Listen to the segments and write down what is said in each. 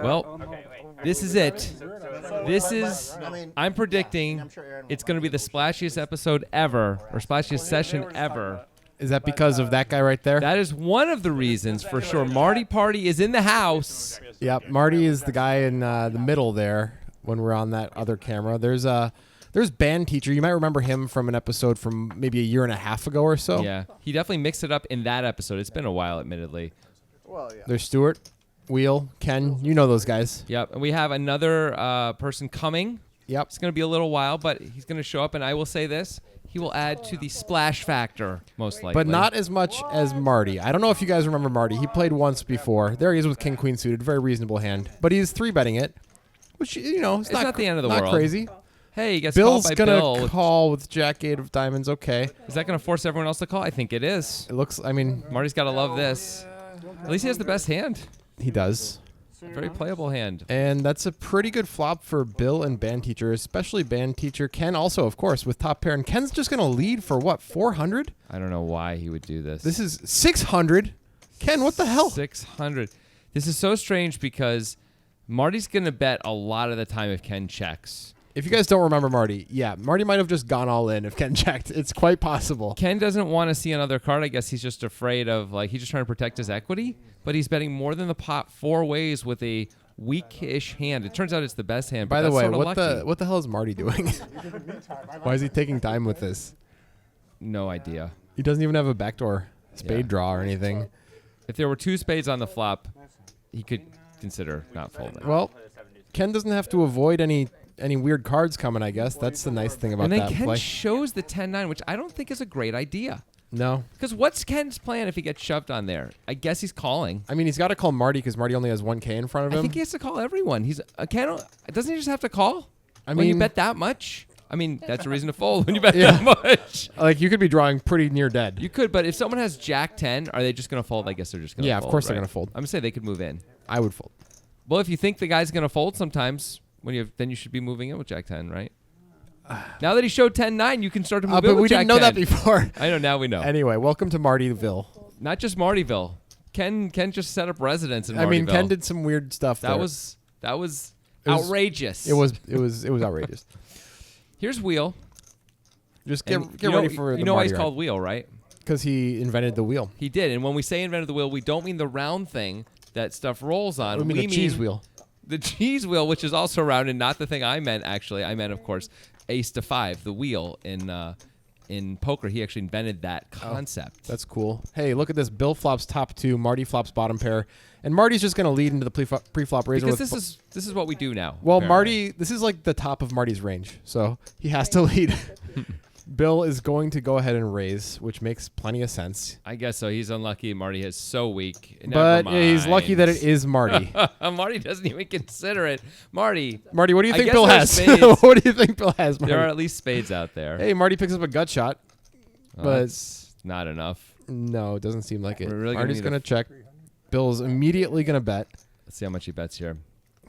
Well, this is it. I'm predicting it's going to be the splashiest episode ever, or splashiest session ever. Is that because of that guy right there? That is one of the reasons for sure. Marty Party is in the house. Yep, Marty is the guy in the middle there when we're on that other camera. There's Band Teacher. You might remember him from an episode from maybe a year and a half ago or so. Yeah, he definitely mixed it up in that episode. It's been a while, admittedly. Well, yeah. There's Stuart, Wheel, Ken. You know those guys. Yep, and we have another person coming. Yep. It's going to be a little while, but he's going to show up, and I will say this. He will add to the splash factor, most likely. But not as much as Marty. I don't know if you guys remember Marty. He played once before. There he is with King Queen suited. Very reasonable hand. But he's 3-betting it, which, it's not the end of the not world. crazy. Hey, he gets Bill's called by gonna Bill. call with Jack 8 of diamonds. Okay. Is that going to force everyone else to call? I think it is. It looks, Marty's got to love this. At least he has the best hand. he does. Very playable hand. And that's a pretty good flop for Bill and Band Teacher, especially Band Teacher. Ken also, of course, with top pair. And Ken's just going to lead for, what, 400? I don't know why he would do this. This is 600. Ken, what the hell? 600. This is so strange because Marty's going to bet a lot of the time if Ken checks. If you guys don't remember Marty, Marty might have just gone all in if Ken checked. It's quite possible. Ken doesn't want to see another card. I guess he's just afraid of, he's just trying to protect his equity. But he's betting more than the pot 4 ways with a weak-ish hand. It turns out it's the best hand. By the way, what the hell is Marty doing? Why is he taking time with this? No idea. He doesn't even have a backdoor spade draw or anything. If there were 2 spades on the flop, he could consider not folding. Well, Ken doesn't have to avoid any weird cards coming, I guess. That's the nice thing about and then that Ken play. shows the 10-9, which I don't think is a great idea. No. Because what's Ken's plan if he gets shoved on there? I guess he's calling. I mean, he's got to call Marty because Marty only has 1K in front of him. I think he has to call everyone. Ken, doesn't he just have to call? I When you mean, bet that much? I mean, that's a reason to fold when you bet that much. like you could be drawing pretty near dead. You could, but if someone has Jack 10, are they just going to fold? I guess they're just going to fold. Yeah, of course they're right? going to fold. I'm going to say they could move in. I would fold. Well, if you think the guy's going to fold sometimes, then you should be moving in with Jack 10, right? Now that he showed 10-9, you can start to move in but with we Jack didn't know 10. that before. I know, now we know. Anyway, welcome to Martyville. Not just Martyville. Ken just set up residence in Martyville. I mean, Ken did some weird stuff That there. was outrageous. It was outrageous. Here's Wheel. Just get You ready for the You know why Marty he's ride. called Wheel, right? Because he invented the wheel. He did. And when we say invented the wheel, we don't mean the round thing that stuff rolls on. We mean the cheese wheel. The cheese wheel, which is also round, and not the thing I meant, actually. I meant, of course, ace to 5, the wheel in poker. He actually invented that concept. Oh, that's cool. Hey, look at this. Bill flops top 2, Marty flops bottom pair. And Marty's just going to lead into the pre-flop raiser. Because this is what we do now. Well, apparently. Marty, this is like the top of Marty's range, so he has to lead. Bill is going to go ahead and raise, which makes plenty of sense. I guess so. He's unlucky. Marty is so weak. But Never he's lucky that it mind. is Marty. Marty doesn't even consider it. Marty, What do you I think guess Bill there are has? spades. What do you think Bill has, Marty? there are at least spades out there. Hey, Marty picks up a gut shot. But that's not enough. no, it doesn't seem like it. We're really Marty's gonna going to check. Bill's immediately going to bet. Let's see how much he bets here.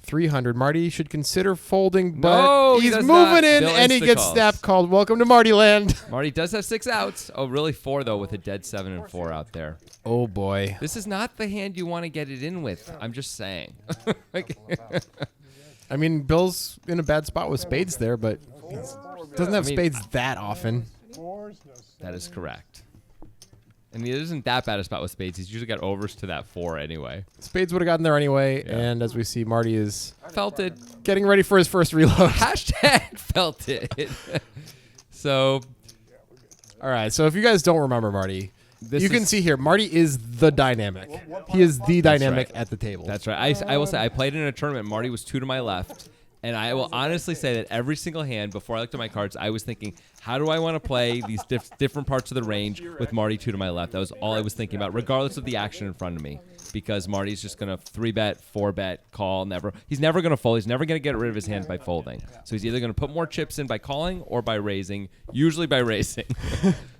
300. Marty should consider folding, but No, he he's does moving not. in, Bill and he gets insta-calls. snap called. Welcome to Marty land. Marty does have 6 outs. Oh, really 4, though, with a dead 7 and 4 out there. Oh, boy. This is not the hand you want to get it in with. I'm just saying. I mean, Bill's in a bad spot with spades there, but he doesn't have spades that often. That is correct. And he isn't that bad a spot with spades. He's usually got overs to that 4 anyway. Spades would have gotten there anyway, Yeah. and as we see, Marty is Felt it. getting ready for his first reload. Hashtag felt it. So, All right, so if you guys don't remember Marty, you can see here, Marty is the dynamic. He is the dynamic right. at the table. that's right. I will say, I played in a tournament. Marty was 2 to my left. And I will honestly say that every single hand, before I looked at my cards, I was thinking, how do I want to play these different parts of the range with Marty 2 to my left? That was all I was thinking about, regardless of the action in front of me. Because Marty's just going to 3-bet, 4-bet, call, never. He's never going to fold. He's never going to get rid of his hand by folding. So he's either going to put more chips in by calling or by raising, usually by raising.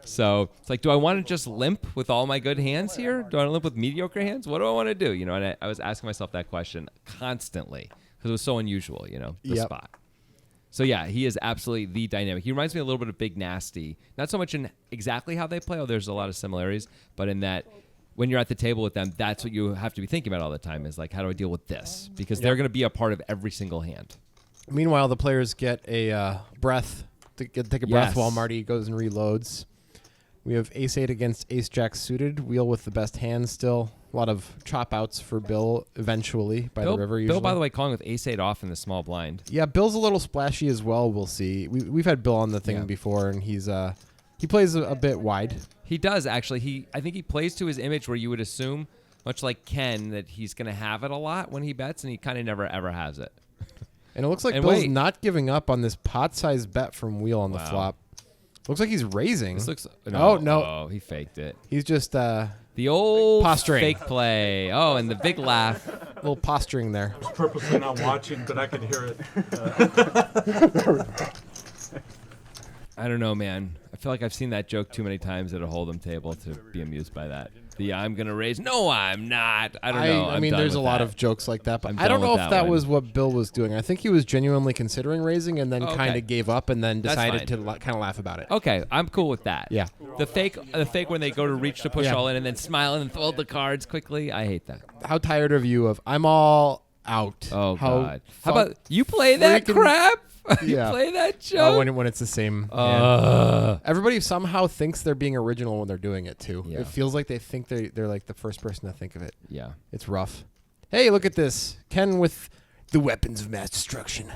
So it's like, do I want to just limp with all my good hands here? Do I want to limp with mediocre hands? What do I want to do? You know, and I was asking myself that question constantly. Because it was so unusual, the Yep. spot. So, yeah, he is absolutely the dynamic. He reminds me a little bit of Big Nasty. Not so much in exactly how they play. Oh, there's a lot of similarities. But in that when you're at the table with them, that's what you have to be thinking about all the time is like, how do I deal with this? Because they're going to be a part of every single hand. Meanwhile, the players get a breath, take a breath while Marty goes and reloads. We have ace-8 against ace-jack suited. Wheel with the best hand still. A lot of chop-outs for Bill eventually by the river usually. Bill, by the way, calling with ace-8 off in the small blind. Yeah, Bill's a little splashy as well, we'll see. We've had Bill on the thing before, and he plays a bit wide. He does, actually. I think he plays to his image where you would assume, much like Ken, that he's going to have it a lot when he bets, and he kind of never, ever has it. And it looks like Bill's not giving up on this pot-sized bet from Wheel on the flop. Looks like he's raising. This looks, no. Oh, he faked it. He's just the old posturing. Fake play. Oh, and the big laugh. A little posturing there. I was purposely not watching, but I could hear it. I don't know, man. I feel like I've seen that joke too many times at a hold'em table to be amused by that. I'm going to raise. No, I'm not. I don't know. I mean, there's a lot of jokes like that, but I don't know if that was what Bill was doing. I think he was genuinely considering raising and then kind of gave up and then decided to kind of laugh about it. Okay, I'm cool with that. Yeah. The fake when they go to reach to push all in and then smile and fold the cards quickly. I hate that. How tired are you of I'm all out? Oh, God. How about you play that crap? You play that joke? When it's the same. Everybody somehow thinks they're being original when they're doing it, too. Yeah. It feels like they think they're like the first person to think of it. Yeah. It's rough. Hey, look at this. Ken with the weapons of mass destruction.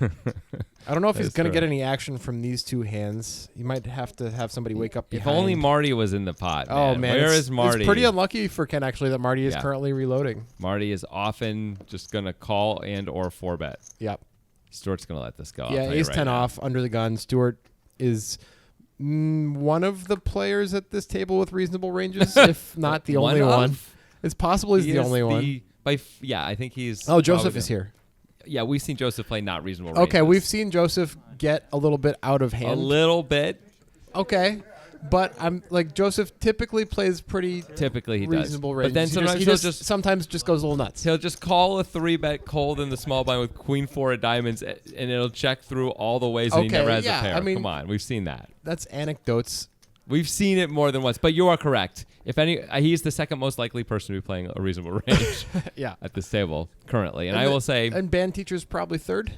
I don't know if he's going to get any action from these two hands. He might have to have somebody wake up behind. If only Marty was in the pot, man. Oh, man. Where is Marty? It's pretty unlucky for Ken, actually, that Marty is currently reloading. Marty is often just going to call and or 4-bet. Yep. Stuart's going to let this go. Yeah, ace-10 off, under the gun. Stuart is one of the players at this table with reasonable ranges, if not the only one. It's possible he's the only one. I think he's... Oh, Joseph is here. Yeah, we've seen Joseph play not reasonable ranges. Okay, we've seen Joseph get a little bit out of hand. A little bit. Okay. But I'm like Joseph typically plays pretty reasonable ranges. But then sometimes he sometimes just goes a little nuts. He'll just call a 3-bet cold in the small blind with Queen 4 of diamonds, and it'll check through all the ways, and he never has a pair. I mean, come on, we've seen that. That's anecdotes. We've seen it more than once. But you are correct. If any, he's the second most likely person to be playing a reasonable range. At this table currently, and I will say, and band teacher's probably third.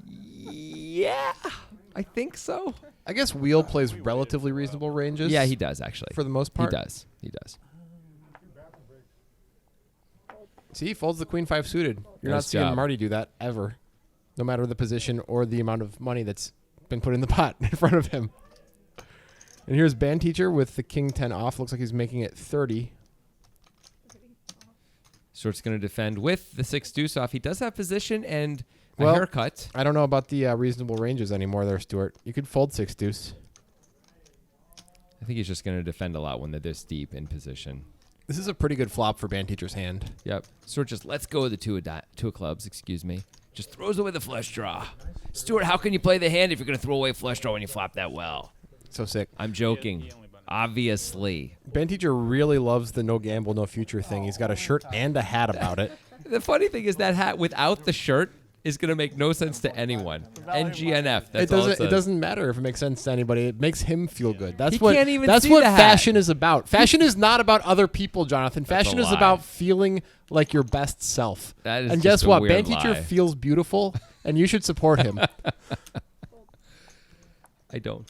Yeah, I think so. I guess Wheel plays relatively reasonable ranges. Yeah, he does, actually. For the most part. He does. See, he folds the Queen 5 suited. You're not seeing Marty do that ever, no matter the position or the amount of money that's been put in the pot in front of him. And here's band teacher with the King 10 off. Looks like he's making it 30. Stuart's going to defend with the 6 deuce off. He does have position and... a haircut. I don't know about the reasonable ranges anymore there, Stuart. You could fold 6 deuce. I think he's just going to defend a lot when they're this deep in position. This is a pretty good flop for band teacher's hand. Yep. Stuart just lets go of the two of clubs, Just throws away the flush draw. Stuart, how can you play the hand if you're going to throw away flush draw when you flop that well? So sick. I'm joking. Obviously. Band teacher really loves the no gamble, no future thing. He's got a shirt and a hat about it. The funny thing is that hat without the shirt is going to make no sense to anyone. NGNF. That's all it says. It doesn't matter if it makes sense to anybody. It makes him feel good. That's he what. Can't even that's see what the hat. Fashion is about. Fashion is not about other people, Jonathan. Fashion is about feeling like your best self. That is and just guess what? Weird Band teacher feels beautiful, and you should support him. I don't.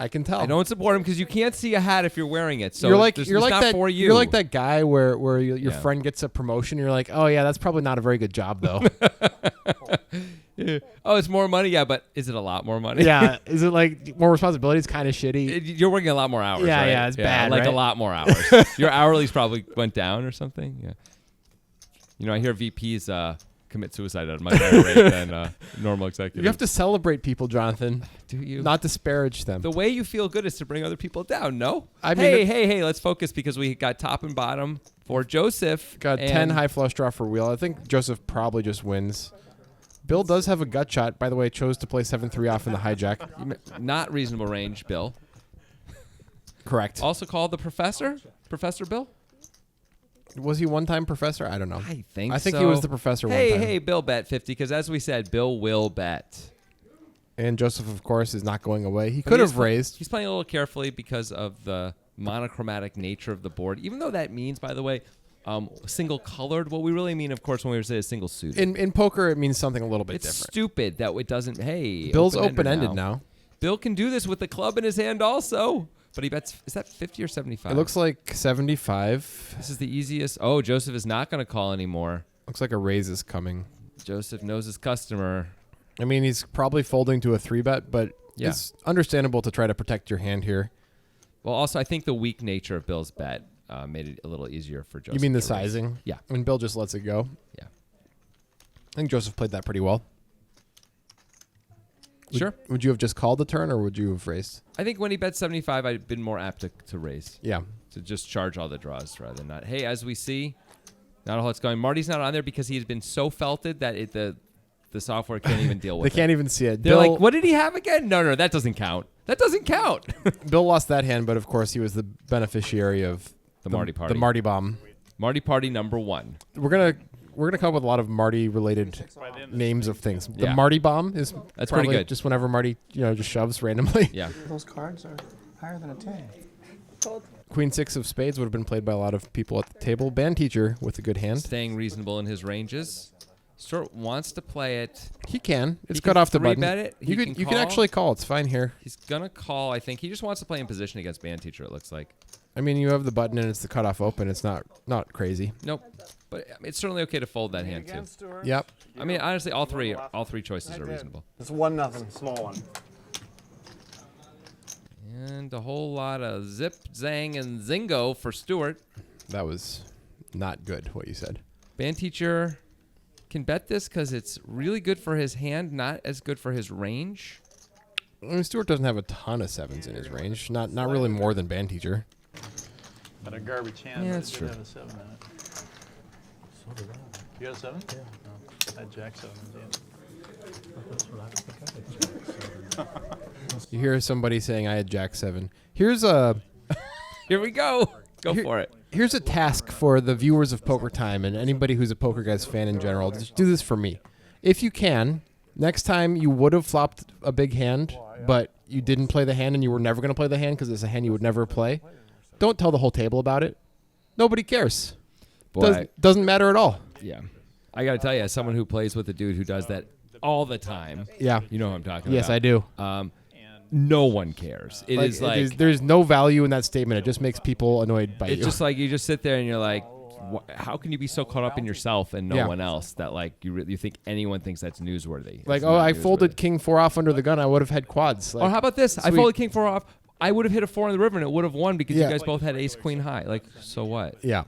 I can tell. I don't support him because you can't see a hat if you're wearing it. So you're like that. For you. You're like that guy where your friend gets a promotion. You're like, oh yeah, that's probably not a very good job though. Yeah. Oh, it's more money. Yeah, but is it a lot more money? Yeah. Is it like more responsibility? It's kind of shitty. You're working a lot more hours. Yeah, right? yeah, it's bad. Like right? a lot more hours. Your hourly's probably went down or something. Yeah. You know, I hear VPs commit suicide at a much higher rate than normal executives. You have to celebrate people, Jonathan. Do you? Not disparage them. The way you feel good is to bring other people down, no? I mean, hey, let's focus because we got top and bottom for Joseph. Got 10 high flush draw for Wheel. I think Joseph probably just wins. Bill does have a gut shot. By the way, chose to play 7-3 off in the hijack. Not reasonable range, Bill. Correct. Also called the Professor? Professor Bill? Was he one-time professor? I don't know. I think he was the professor one time. Hey, Bill bet 50 because as we said, Bill will bet. And Joseph, of course, is not going away. He could have raised. He's playing a little carefully because of the monochromatic nature of the board, even though that means, by the way, single colored. What we really mean, of course, when we say a single suited. In poker, it means something a little bit It's different. stupid that it doesn't. Hey, Bill's open-ended now. Bill can do this with the club in his hand also, but he bets. Is that 50 or 75? It looks like 75. This is the easiest. Oh, Joseph is not going to call anymore. Looks like a raise is coming. Joseph knows his customer. I mean, he's probably folding to a 3-bet, but Yeah. it's understandable to try to protect your hand here. Well, also, I think the weak nature of Bill's bet made it a little easier for Joseph. You mean the to raise. sizing? Yeah. I mean, Bill just lets it go. Yeah. I think Joseph played that pretty well. Sure. Would you have just called the turn, or would you have raised? I think when he bet 75, I'd been more apt to raise. Yeah. To just charge all the draws rather than not. Hey, as we see, not all it's going. Marty's not on there because he's been so felted that the software can't even deal with They can't even see it. They're Bill, like, what did he have again? No, that doesn't count. That doesn't count. Bill lost that hand, but of course he was the beneficiary of The Marty Party. The Marty bomb. Marty Party number 1. We're gonna come up with a lot of Marty related names of things. The Yeah. Marty bomb is That's probably pretty good. just whenever Marty just shoves randomly. Yeah. Those cards are higher than a 10. Queen 6 of spades would have been played by a lot of people at the table. Band teacher with a good hand. Staying reasonable in his ranges. Stuart wants to play it. He can. It's He cut can off the button. 3-bet it. He can You can call. actually call. It's fine here. He's going to call, I think. He just wants to play in position against band teacher, it looks like. I mean, you have the button and it's the cutoff open. It's not crazy. Nope. But it's certainly okay to fold that hand, too. Yep. I mean, honestly, all three choices are reasonable. It's 1-0, small one. And a whole lot of zip, zang, and zingo for Stuart. That was not good, what you said. Band teacher can bet this because it's really good for his hand, not as good for his range. I mean, Stewart doesn't have a ton of 7s in his range. Not really more than band teacher. But a garbage hand. Yeah, but that's it did true. have a 7 in it. So did I. You got a 7? Yeah. No. I had Jack 7. Yeah. You hear somebody saying, I had Jack 7. Here's a Here we go. Go Here- for it. Here's a task for the viewers of Poker Time and anybody who's a Poker Guys fan in general. Just do this for me. If you can, next time you would have flopped a big hand, but you didn't play the hand and you were never going to play the hand because it's a hand you would never play, don't tell the whole table about it. Nobody cares. Boy, Doesn't matter at all. yeah. I got to tell you, as someone who plays with a dude who does that all the time, Yeah. you know what I'm talking Yes, about. I do. No one cares. It is like there's no value in that statement. It just makes people annoyed by it's you. just like you just sit there and you're like, how can you be so caught up in yourself and no Yeah. one else that like you think anyone thinks that's newsworthy? like, It's oh, not I newsworthy. folded King 4 off under the gun. I would have had quads. Like, Or how about this? I sweet. folded King 4 off. I would have hit a 4 in the river and it would have won because Yeah. you guys both had Ace Queen high. Like, so what? Yeah.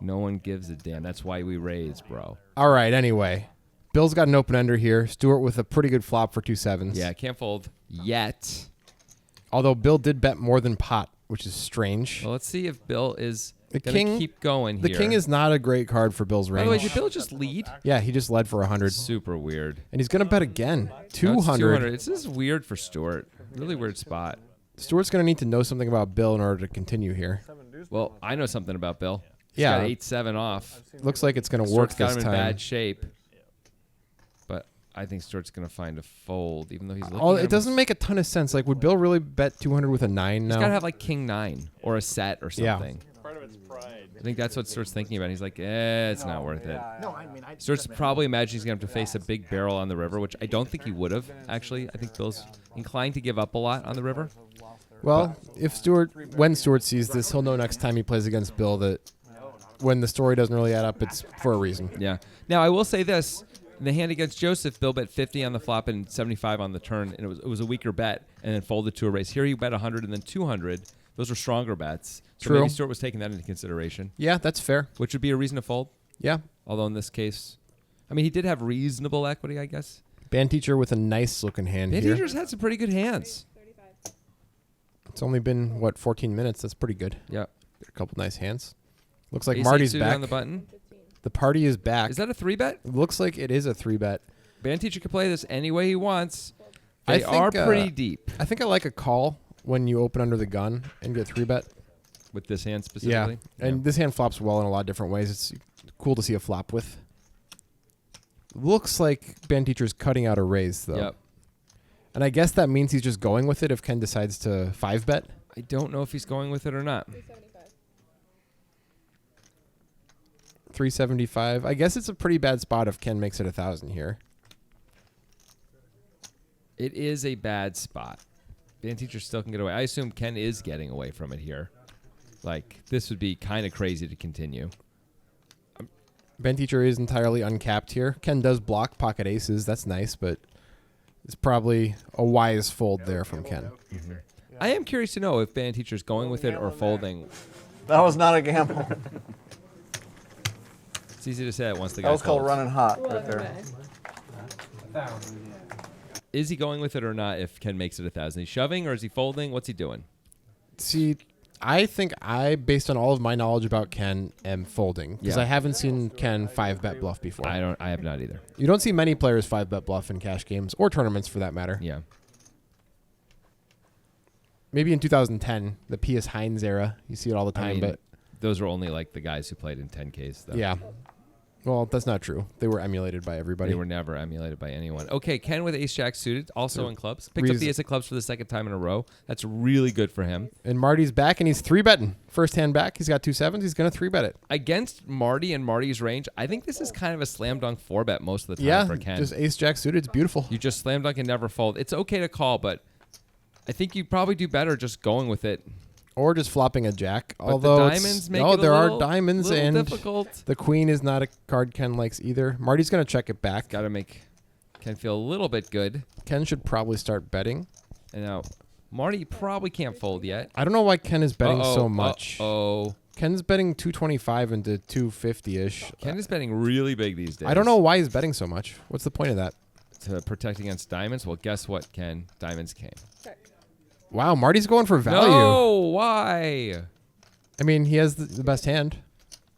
No one gives a damn. That's why we raise, bro. All right. Anyway, Bill's got an open ender here. Stewart with a pretty good flop for 2 7s. Yeah, can't fold yet. Although Bill did bet more than pot, which is strange. Well, let's see if Bill is The going king- to keep going The here. king is not a great card for Bill's By the way, range. did Bill just lead? Yeah, he just led for 100. Super weird. And he's going to bet again. No, it's 200. This is weird for Stuart. Really weird spot. Stewart's going to need to know something about Bill in order to continue here. Well, I know something about Bill. He's Yeah. got 8-7 off. Looks like it's going to work Stuart's got this him in time. bad shape. But I think Stuart's going to find a fold, even though he's looking Oh, at it him. doesn't make a ton of sense. Like, would Bill really bet 200 with a 9 He's now? got to have like King 9 or a set or Yeah. something. Part of it's pride. I think that's what Stuart's thinking about. He's like, it's not worth it. No, I mean, I Stuart's probably imagining he's going to have to face a big barrel on the river, which I don't think he would have, actually. I think Bill's inclined to give up a lot on the river. Well, when Stewart sees this, he'll know next time he plays against Bill that when the story doesn't really add up, it's for a reason. Yeah. Now, I will say this. In the hand against Joseph, Bill bet 50 on the flop and 75 on the turn, and it was a weaker bet, and then folded to a raise. Here, you bet 100 and then 200. Those are stronger bets. So True. maybe Stuart was taking that into consideration, Yeah, that's fair. which would be a reason to fold. Yeah. Although in this case, I mean, he did have reasonable equity, I guess. Band teacher with a nice looking hand Band here. teacher's had some pretty good hands. It's only been, 14 minutes? That's pretty good. Yeah. A couple nice hands. Looks like Ace-8 Marty's suited back. on the button. The party is back. Is that a 3-bet? Looks like it is a 3-bet. Band teacher can play this any way he wants. I They think, are pretty deep I think I like a call when you open under the gun and get 3-bet. with this hand Yeah. specifically. And this hand flops well in a lot of different ways. It's cool to see a flop with. Looks like band teacher's cutting out a raise, though. Yep. And I guess that means he's just going with it if Ken decides to 5-bet. I don't know if he's going with it or not. 375. I guess it's a pretty bad spot if Ken makes it 1,000 here. It is a bad spot. Band teacher still can get away. I assume Ken is getting away from it here. Like, this would be kind of crazy to continue. Band teacher is entirely uncapped here. Ken does block pocket aces. That's nice, but it's probably a wise fold there from Ken. Mm-hmm. I am curious to know if band teacher's going with it or folding. That was not a gamble. It's easy to say it once the guy That was called folds. running hot right there. Is he going with it or not if Ken makes it 1,000? Is he shoving or is he folding? What's he doing? See, I think based on all of my knowledge about Ken, am folding because Yeah. I haven't seen Ken 5-bet bluff before. I have not either. You don't see many players 5-bet bluff in cash games or tournaments for that matter. Yeah. Maybe in 2010, the P.S. Hines era, you see it all the time. I mean, but those are only like the guys who played in 10Ks, though. yeah, well, that's not true. They were emulated by everybody. They were never emulated by anyone. Okay, Ken with ace-jack suited, also in clubs. Picked up the ace of clubs for the second time in a row. That's really good for him. And Marty's back, and he's 3-betting. First hand back, he's got 2 sevens. He's going to 3-bet it. Against Marty and Marty's range, I think this is kind of a slam dunk 4-bet most of the time Yeah, for Ken. just ace-jack suited. It's beautiful. You just slam dunk and never fold. It's okay to call, but I think you probably do better just going with it. Or just flopping a jack. But Although the diamonds make it there a are little, diamonds, little and difficult. the queen is not a card Ken likes either. Marty's going to check it back. Got to make Ken feel a little bit good. Ken should probably start betting. And now Marty probably can't fold yet. I don't know why Ken is betting so much. Oh, Ken's betting 225 into 250-ish. Ken is betting really big these days. I don't know why he's betting so much. What's the point of that? To protect against diamonds. Well, guess what, Ken? Diamonds came. Wow, Marty's going for value. No, why? I mean, he has the best hand.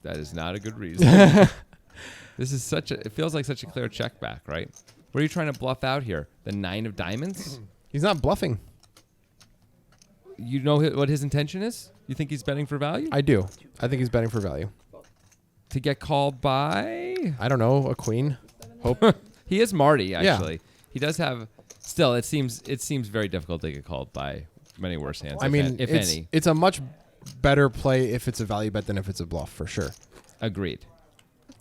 That is not a good reason. This is it feels like such a clear check back, right? What are you trying to bluff out here? The 9 of diamonds? He's not bluffing. You know what his intention is? You think he's betting for value? I do. I think he's betting for value. To get called by? I don't know, a queen. Hope. He is Marty, actually. He does have... Still, it seems very difficult to get called by many worse hands. I mean, if any. It's a much better play if it's a value bet than if it's a bluff, for sure. Agreed.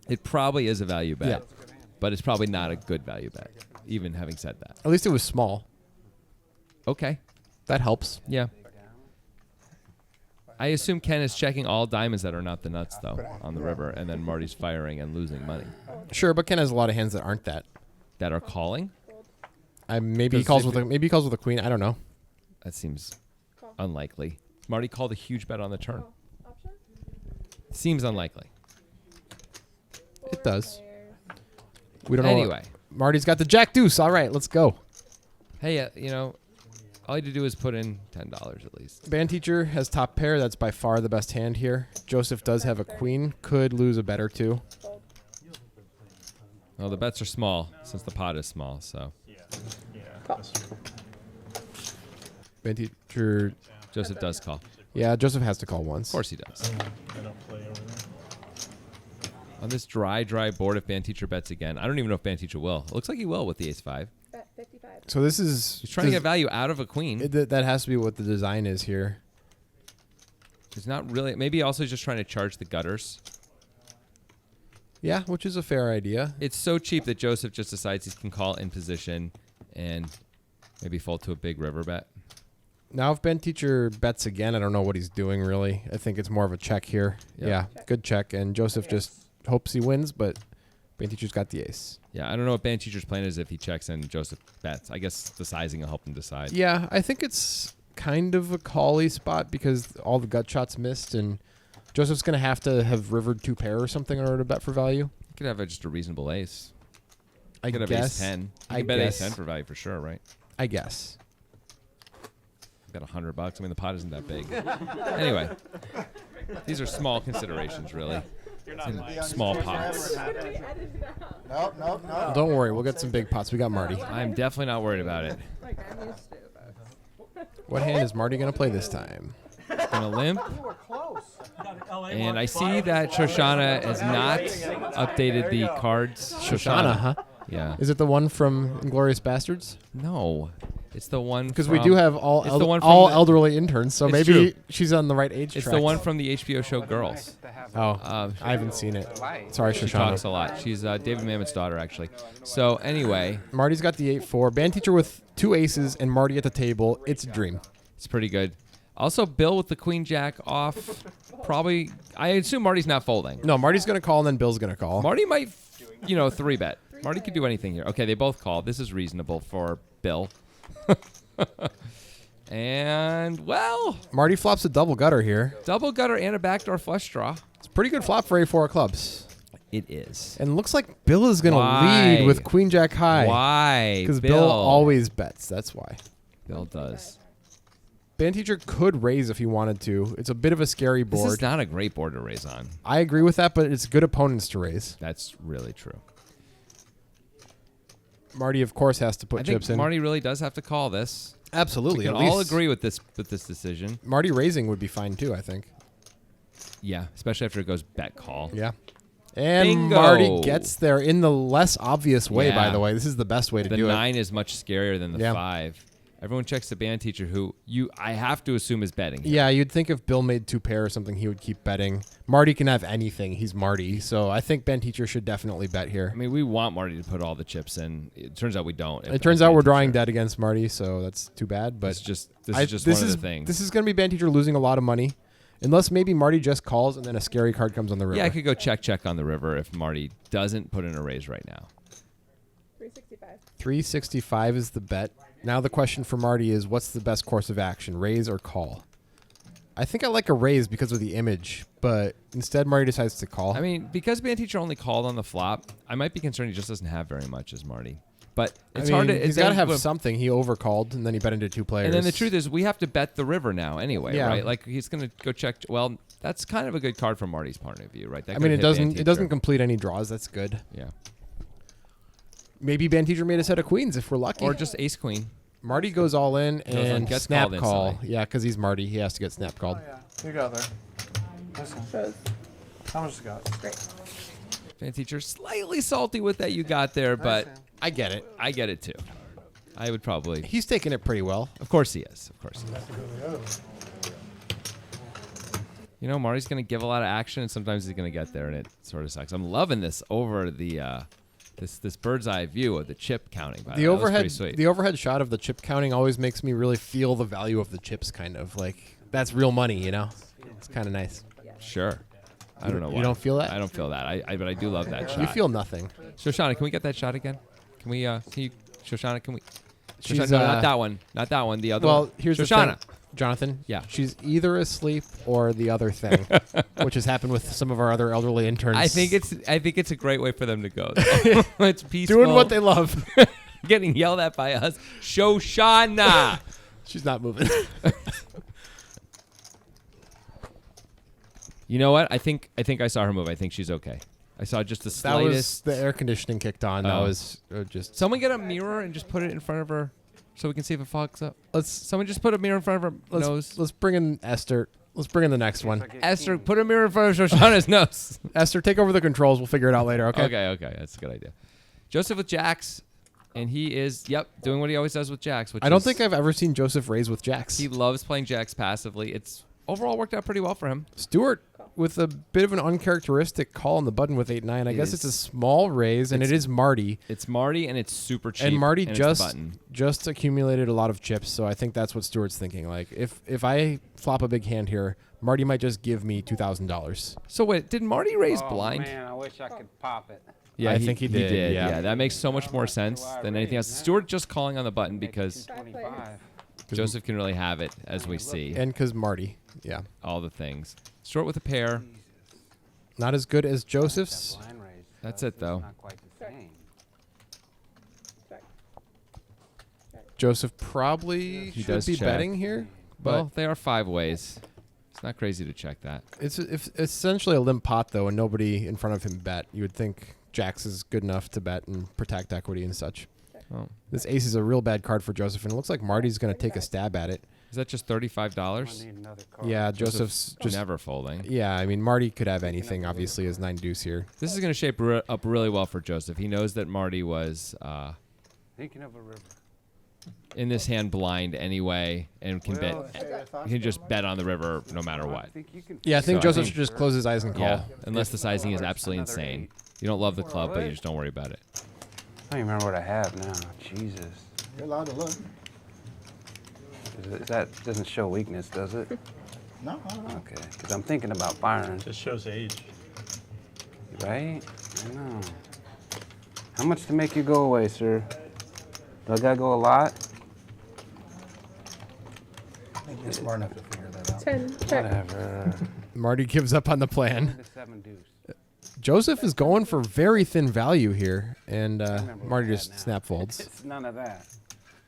It probably is a value bet, Yeah. but it's probably not a good value bet, even having said that. At least it was small. Okay. That helps. Yeah. I assume Ken is checking all diamonds that are not the nuts, though, on the river, and then Marty's firing and losing money. Sure, but Ken has a lot of hands that aren't that. That are calling? Maybe he calls with a queen. I don't know. That seems unlikely. Marty called a huge bet on the turn. Seems unlikely. It does. We don't know. Anyway. Marty's got the jack deuce. All right, let's go. Hey, all you had to do is put in $10 at least. Band teacher has top pair. That's by far the best hand here. Joseph does have a queen. Could lose a bet or two. Well, the bets are small since the pot is small, so. Band teacher. Joseph does call. Yeah, Joseph has to call once. Of course he does. I don't play over there. On this dry board, if band teacher bets again, I don't even know if band teacher will. It looks like he will with the ace-5. Bet 55. So this is... He's trying to get value out of a queen. That has to be what the design is here. He's not really... Maybe also just trying to charge the gutters. Yeah, which is a fair idea. It's so cheap that Joseph just decides he can call in position and maybe fold to a big river bet. Now, if band teacher bets again, I don't know what he's doing, really. I think it's more of a check here. Yep. Yeah, good check. And Joseph just hopes he wins, but band teacher's got the ace. Yeah, I don't know what band teacher's plan is if he checks and Joseph bets. I guess the sizing will help him decide. Yeah, I think it's kind of a call-y spot because all the gut shots missed, and Joseph's going to have rivered 2 pair or something in order to bet for value. You could have just a reasonable ace. I You could have guess. ace-10. You I could bet guess. ace-10 for value for sure, right? I guess. Got $100. I mean, the pot isn't that big. Anyway, these are small considerations, really. It's in small pots. Nope. Well, don't worry, we'll get some big pots. We got Marty. I'm definitely not worried about it. Like I'm used to this. What hand is Marty going to play this time? Gonna limp. And I see that Shoshana has not updated the cards. Shoshana, huh? Yeah. Is it the one from Inglourious Bastards? No. It's the one Because we do have all It's the one from all the- elderly interns, so It's maybe true. she's on the right age It's track. the one from the HBO show Girls. Oh, I haven't seen it. Sorry, She talks Shoshana. a lot. She's David Mamet's daughter, actually. So anyway, Marty's got the 8-4. Band teacher with 2 aces and Marty at the table. It's a dream. it's pretty good. Also, Bill with the queen jack off. Probably, I assume Marty's not folding. No, Marty's going to call and then Bill's going to call. Marty might, 3-bet. Marty could do anything here. Okay, they both call. This is reasonable for Bill. And, well, Marty flops a double gutter here. double gutter and a backdoor flush draw. It's a pretty good flop for A4 clubs. It is. And looks like Bill is going to Why? lead with queen jack high. Why? Because Bill always bets. That's why. Bill does. Band teacher could raise if he wanted to. It's a bit of a scary This board. is not a great board to raise on. I agree with that, but it's good opponents to raise. That's really true. Marty, of course, has to put I think chips in. Marty really does have to call this. Absolutely. We can at all least agree with this decision. Marty raising would be fine too, I think. Yeah, especially after it goes bet call. Yeah. And Bingo. Marty gets there in the less obvious way, by Yeah. the way. This is the best way to The do 9 is much scarier than the Yeah. 5. Everyone checks the band teacher, who I have to assume is betting. it. Yeah, you'd think if Bill made 2 pair or something, he would keep betting. Marty can have anything. He's Marty. So I think band teacher should definitely bet here. I mean, we want Marty to put all the chips in. It turns out we don't. It turns out we're drawing dead against Marty, so that's too bad. But This is just one of the things. This is going to be band teacher losing a lot of money. Unless maybe Marty just calls and then a scary card comes on the river. Yeah, I could go check on the river if Marty doesn't put in a raise right now. 365. 365 is the bet. Now the question for Marty is, what's the best course of action, raise or call? I think I like a raise because of the image, but instead Marty decides to call. I mean, because band teacher only called on the flop, I might be concerned he just doesn't have very much as Marty. But it's hard to. He's got to have something. He overcalled, and then he bet into 2 players. And then the truth is, we have to bet the river now anyway, Yeah. right? Like he's going to go check. Well, that's kind of a good card from Marty's point of view, right? That I could mean, hit it band doesn't teacher. complete any draws. That's good. Yeah. Maybe band teacher made a set of queens if we're lucky. Or just ace queen. Marty goes all in Goes on, and gets snap called call. instantly. Yeah, because he's Marty. He has to get snap called. Oh, yeah. You go there. Listen. Shows. How much you got? Great. Band teacher slightly salty with that you got there, but I get it. I get it too. I would probably. He's taking it pretty well. Of course he is. Of course he is. You know, Marty's going to give a lot of action, and sometimes he's going to get there, and it sort of sucks. I'm loving this over the this bird's eye view of the chip counting. By The way. That looks pretty overhead, sweet. the overhead shot of the chip counting always makes me really feel the value of the chips. Kind of like that's real money, you know. It's kind of nice. Sure. I don't know why. You don't feel that? I don't feel that. But I do love that shot. You feel nothing. Shoshana, can we get that shot again? Can we? Can you, Shoshana? Can we? She's, Shoshana, no, not that one. Not that one. The other Well, one. here's Shoshana. the thing, Jonathan. Yeah. She's either asleep or the other thing, which has happened with some of our other elderly interns. I think it's a great way for them to go. though. It's peaceful. doing what they love. Getting yelled at by us. Shoshana. She's not moving. You know what? I think I saw her move. I think she's okay. I saw just the That was slightest. the air conditioning kicked on. That Oh. was just. Someone get a mirror and just put it in front of her, so we can see if it fogs up. Let's Someone just put a mirror in front of her nose. let's bring in Esther. Let's bring in the next one. Esther, put a mirror in front of Shoshana's nose. Esther, take over the controls. We'll figure it out later. Okay. Okay, that's a good idea. Joseph with jacks, and he is doing what he always does with jacks. Which I don't is think I've ever seen Joseph raise with jacks. he loves playing jacks passively. It's overall worked out pretty well for him. Stewart with a bit of an uncharacteristic call on the button with 8-9. I guess it's a small raise, and it is Marty. It's Marty, and it's super cheap. And Marty it's the button. just accumulated a lot of chips, so I think that's what Stewart's thinking. Like, if I flop a big hand here, Marty might just give me $2,000. So wait, did Marty raise blind? Man, I wish I could pop it. Yeah, I think he did, yeah. Yeah, that makes so much more sense than anything else. Stewart just calling on the button because 25. Joseph can really have it, as we see. And because Marty, yeah. All the things. Stewart with a pair. Not as good as Joseph's. Blind raise. That's it, though. Not quite the same. Joseph probably He should does be check. betting here, but Well, they are 5 ways. It's not crazy to check that. it's essentially a limp pot, though, and nobody in front of him bet. You would think Jax is good enough to bet and protect equity and such. Oh. This ace is a real bad card for Joseph, and it looks like Marty's going to take a stab at it. Is that just $35? I need another card. Yeah, Joseph's just... Never folding. Yeah, I mean, Marty could have anything, obviously, as 9 deuce here. This is going to shape up really well for Joseph. He knows that Marty was Thinking of a river. in this hand blind anyway and can bet. You can just bet on the river no matter what. Yeah, I think So I Joseph think- should just close his eyes and call. Yeah, unless the sizing is absolutely insane. You don't love the club, but you just don't worry about it. I don't even remember what I have now. Jesus. You're allowed to look. That doesn't show weakness, does it? No, I don't know. Okay, because I'm thinking about firing. Just shows age. Right? I know. How much to make you go away, sir? Do I gotta go a lot? I think you're smart enough to figure that out. 10. Check. Whatever. Marty gives up on the plan. The 7 deuce. Joseph is going for very thin value here, and Marty just snap folds. It's none of that.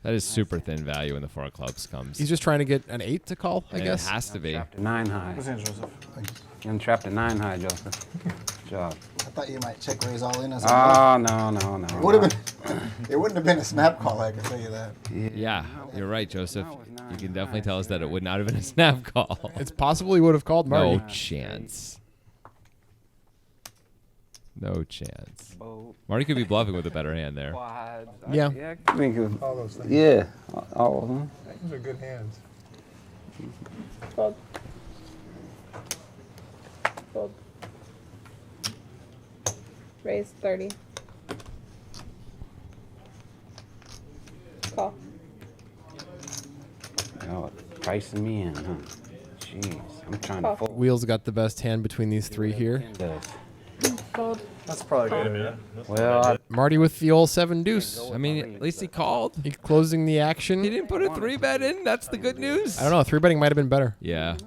That is super thin value when the 4 of clubs comes. He's just trying to get an 8 to call, I And guess. It has to be. Trapped at 9 high. What's in, Joseph? Thanks. You're trapped at 9 high, Joseph. Good job. I thought you might check raise all in or something. Oh, no. It would have been. It wouldn't have been a snap call. I can tell you that. Yeah, you're right, Joseph. You can definitely tell us that it would not have been a snap call. It's possible he would have called Marty. No chance. No chance. Boat, Marty could be bluffing with a better hand there. quads. Yeah. I can think of, All those things. yeah, all of them. Those are good hands. Fold. Fold. Raise 30. Call. Oh, pricing me in, huh? Jeez, I'm trying to fold. Wheels got the best hand between these 3 here. Fold. That's probably good. Well, Marty with the old 7 deuce. I mean, at least he called. He's closing the action. He didn't put a 3-bet in. That's the good news. I don't know. 3 betting might have been better. Yeah.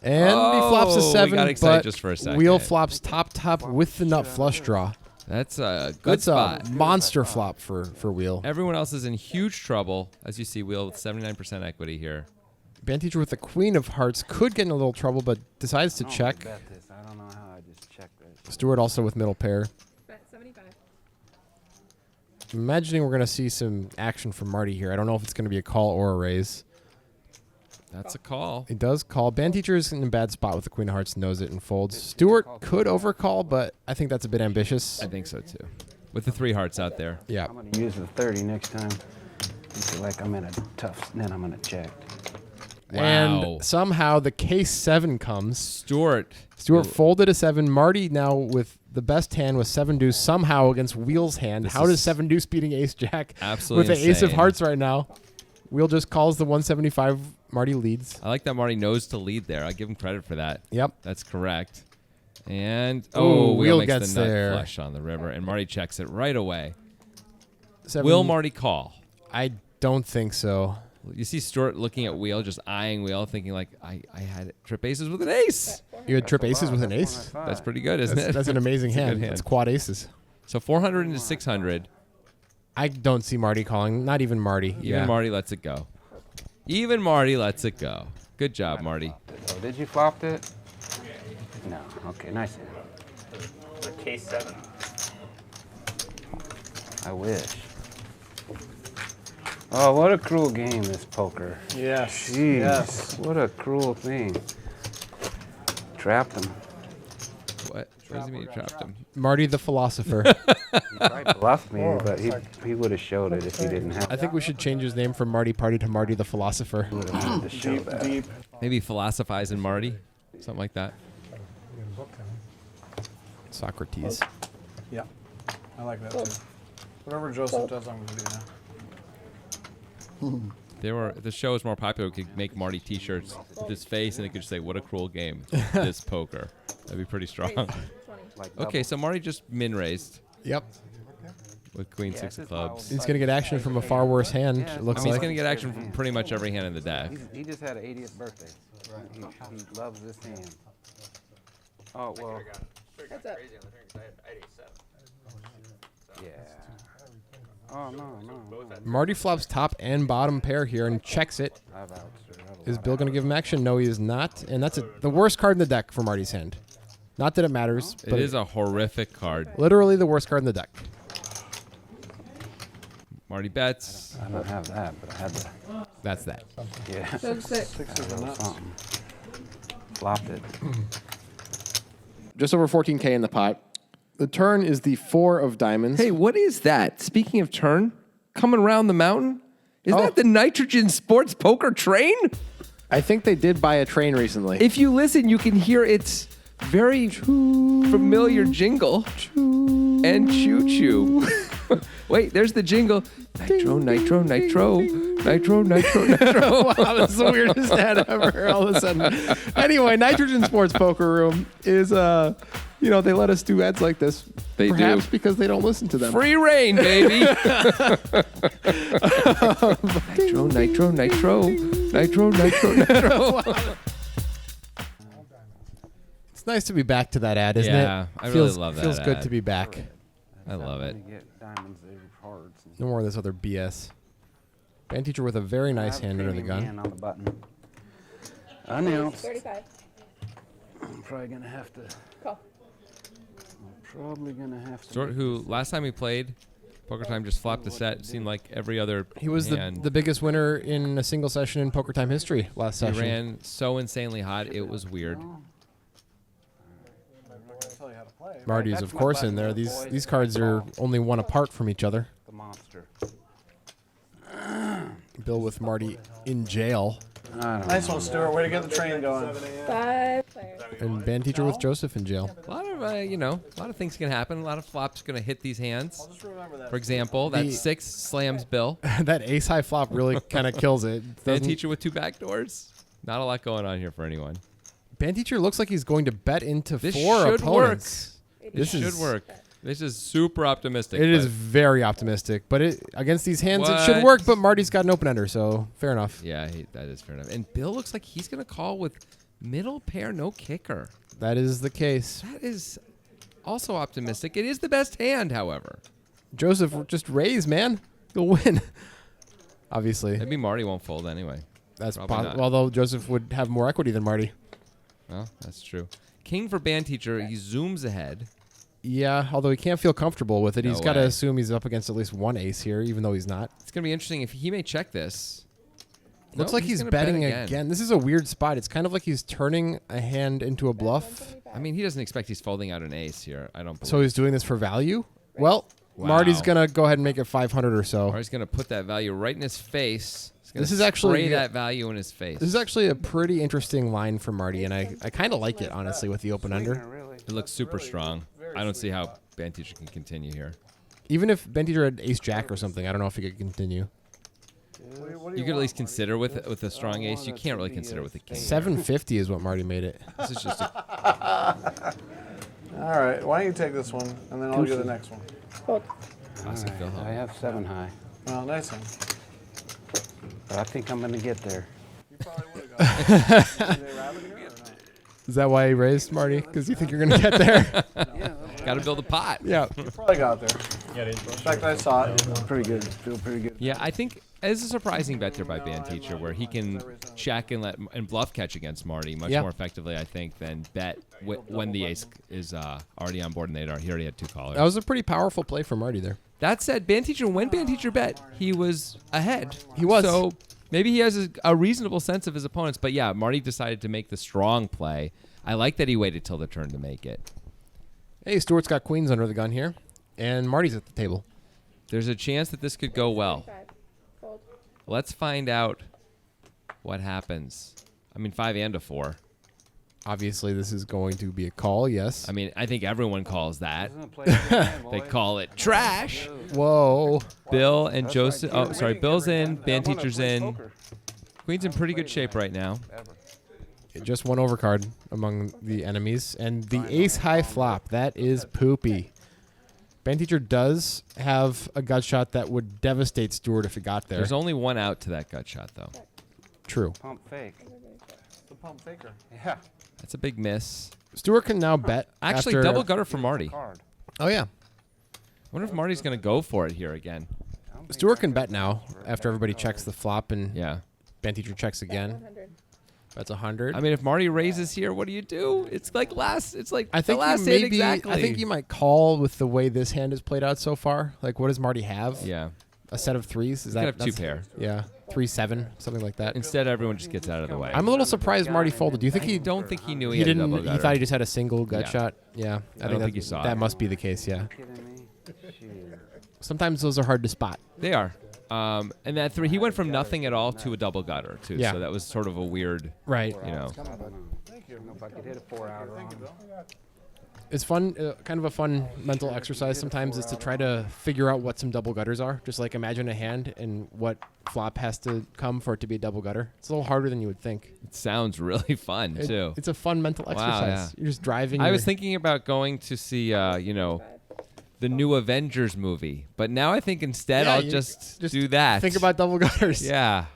And he flops a Oh, we 7, got excited but just for a second. Wheel flops top with the nut flush draw. That's a good That's spot. a monster flop for Wheel. Everyone else is in huge trouble. As you see, Wheel with 79% equity here. Band teacher with the queen of hearts could get in a little trouble, but decides to check. bet this. I don't know how I just checked this. Stewart also with middle pair. Bet 75. Imagining we're going to see some action from Marty here. I don't know if it's going to be a call or a raise. That's a call. He does call. Band teacher is in a bad spot with the queen of hearts, knows it and folds. Stewart could overcall, but I think that's a bit ambitious. I think so too. With the 3 hearts out there. Yeah. I'm gonna use the 30 next time. You feel like I'm in a tough, then I'm gonna check. Wow. And somehow the case 7 comes. Stewart. Stewart folded a 7. Marty now with the best hand with 7 deuce somehow against Wheel's hand. This How does is 7 deuce beating ace jack absolutely with the ace of insane. hearts right now? Wheel just calls the 175. Marty leads. I like that Marty knows to lead there. I give him credit for that. Yep. That's correct. And Ooh, Wheel makes gets the nut there. flush on the river, and Marty checks it right away. 7, Will Marty call? I don't think so. You see Stewart looking at Wheel, just eyeing Wheel, thinking like, I had trip aces with an ace. You had trip aces with an ace? That's pretty good, isn't That's, it? that's an amazing It's a good hand. hand. That's quad aces. So 400 into 600. I don't see Marty calling. Not even Marty. Even Marty lets it go. Even Marty lets it go. Good job, Marty. Oh, did you flop it? No. Okay, nice hand. Case 7. I wish. Oh, what a cruel game, this poker. Yes. Jeez, Yes. what a cruel thing. Trapped him. What? What does he mean you trapped him? Marty the philosopher. He probably bluffed me, but he would have showed it if he didn't have. I think we should change his name from Marty Party to Marty the philosopher. He would have had to show that. Deep. Maybe philosophize in Marty? Something like that. Socrates. Yeah. I like that too. Whatever Joseph does, I'm going to do now. If the show was more popular, we could make Marty t-shirts with his face, and it could just say, what a cruel game, this poker. That'd be pretty strong. 20. Like Okay, so Marty just min-raised Yep. with queen 6 of clubs. He's going to get action from a far worse hand, it looks I mean, he's like. going to get action from pretty much every hand in the deck. He just had an 80th birthday. He loves this hand. Oh, well, What's up? yeah. Oh, no. Marty flops top and bottom pair here and checks it. I've out, sir. Is Bill going to give him action? No, he is not. And that's the worst card in the deck for Marty's hand. Not that it matters, It but is a horrific card. literally the worst card in the deck. Marty bets. I don't have that, but I had the, That's that. yeah. So 6. Something. Flopped it. Just over 14K in the pot. The turn is the 4 of diamonds. Hey, what is that? Speaking of turn, coming around the mountain, Isn't Oh. that the Nitrogen Sports Poker Train? I think they did buy a train recently. If you listen, you can hear its very familiar jingle. And choo-choo. Wait, there's the jingle. Nitro, nitro, nitro. Nitro, nitro, nitro. Wow, that's the weirdest ad ever. All of a sudden. Anyway, Nitrogen Sports Poker Room is, they let us do ads like this. They perhaps do. because they don't listen to them. Free reign, baby. Nitro, nitro, nitro. Nitro, nitro, nitro. It's nice to be back to that ad, isn't it? Yeah, I really feels, love that Feels good ad. to be back. I love it. Get diamonds, they're hearts. No more of this other BS. Band teacher with a very nice Have hand under the premium gun. hand on the button. Announced. 35. I'm probably gonna have to. Call. Stuart, who last time we played Poker Time, just flopped a set. It seemed like every other He was hand. the biggest winner in a single session in Poker Time history last He session. ran so insanely hot, it was weird. Marty is, That's of my course, button in there. there, boys. These cards are only one apart from each other. The monster. Bill with Marty in jail. I don't Nice know. one, Stuart. Way to get the train going. 5 players. And band teacher with Joseph in jail. A lot of, a lot of things can happen. A lot of flops going to hit these hands. Just remember that. For example, that The- 6 slams Bill. That ace high flop really kind of kills it. Band Doesn't- teacher with 2 backdoors. Not a lot going on here for anyone. Band teacher looks like he's going to bet into This 4 should opponents. This should work. This is super optimistic. It is but- very optimistic, but against these hands it should What? work. But Marty's got an open ender, so fair enough. Yeah, that is fair enough. And Bill looks like he's going to call with middle pair, no kicker. That is the case. That is also optimistic. It is the best hand, however. Joseph, just raise, man. You'll win. Obviously, Maybe Marty won't fold anyway. that's probably not. although Joseph would have more equity than Marty. Well, that's true. King for band teacher. He zooms ahead. Yeah, although he can't feel comfortable with it. No He's got to way. assume he's up against at least one ace here, even though he's not. It's going to be interesting if he may check this. Looks No, like he's gonna bet betting again. This is a weird spot. It's kind of like he's turning a hand into a bluff. I mean, he doesn't expect he's folding out an ace here. I don't believe. So he's doing this for value? Well, Wow. Marty's going to go ahead and make it 500 or so. Marty's going to put that value right in his face. He's gonna This is actually- spray that value in his face. This is actually a pretty interesting line for Marty, and I kind of like it, honestly, with the open under. Really? It looks super strong. I don't see how band teacher can continue here. Even if Ben Teacher had ace jack or something, I don't know if he could continue. You could at least consider with a strong ace. You can't really consider with a king. 750 is what Marty made it. This is just a All right. Why don't you take this one, and then I'll get the next one. Fold. classic Bill I Hall. have 7 high, Well, nice one. but I think I'm gonna get there. You probably would have got it. Did they rabbit here or not? Is that why he raised Marty? Because you think you're going to get there? Got to build a pot. Yeah. Probably got there. In fact, I saw it. Pretty good. Feel pretty good. Yeah, I think it's a surprising bet there by band teacher where he can check and bluff catch against Marty much Yeah. more effectively, I think, than bet when the ace is already on board and he already had 2 callers. That was a pretty powerful play for Marty there. That said, band teacher, when band teacher bet, he was ahead. He was. So maybe he has a reasonable sense of his opponents. But yeah, Marty decided to make the strong play. I like that he waited till the turn to make it. Hey, Stuart's got queens under the gun here, and Marty's at the table. There's a chance that this could go well. 5. Fold. Let's find out what happens. I mean, 5 and a 4. Obviously, this is going to be a call, yes. I mean, I think everyone calls that. I'm gonna play it again, They boys. call it trash. Whoa. Bill and That's Joseph. right. Oh, sorry. Bill's in. I Band wanna teacher's play in. poker Queen's in pretty good shape right now. ever. Just one overcard among the enemies. And the ace high flop, that is poopy. Band teacher does have a gut shot that would devastate Stuart if it got there. There's only one out to that gut shot, though. True. Pump fake. The pump faker. Yeah. That's a big miss. Stuart can now bet. Actually, after- double gutter for Marty. Card. Oh, yeah. I wonder if Marty's going to go for it here again. I don't think Stuart can bet now after everybody checks the flop and Yeah. band teacher checks again. 100. That's 100. I mean, if Marty raises here, what do you do? It's like last. It's like I think the last you hit maybe, exactly. I think you might call with the way this hand is played out so far. Like, what does Marty have? Yeah. A set of threes? Is You that could have 2 that's- pair. Yeah, 3-7, something like that. Instead, everyone just gets out of the way. I'm a little surprised Marty folded. Do you think I he don't think he knew he, he had a didn't? double He gutter. thought he just had a single gut Yeah. shot. Yeah, I don't think he saw that it. must be the case. Yeah. kidding me. Shit. Sometimes those are hard to spot. They are. And that 3, he went from nothing at all to a double gutter too. Yeah. So that was sort of a weird, Right. you know. I don't know. I don't know if I could hit a 4-outer on him. It's fun, kind of a fun mental exercise sometimes is to try to figure out what some double gutters are. Just like imagine a hand and what flop has to come for it to be a double gutter. It's a little harder than you would think. It sounds really fun too. It's a fun mental Wow, exercise. yeah. You're just driving. I was thinking about going to see, you know, the new Avengers movie, but now I think instead Yeah, I'll you just just do that. Think about double gutters. Yeah.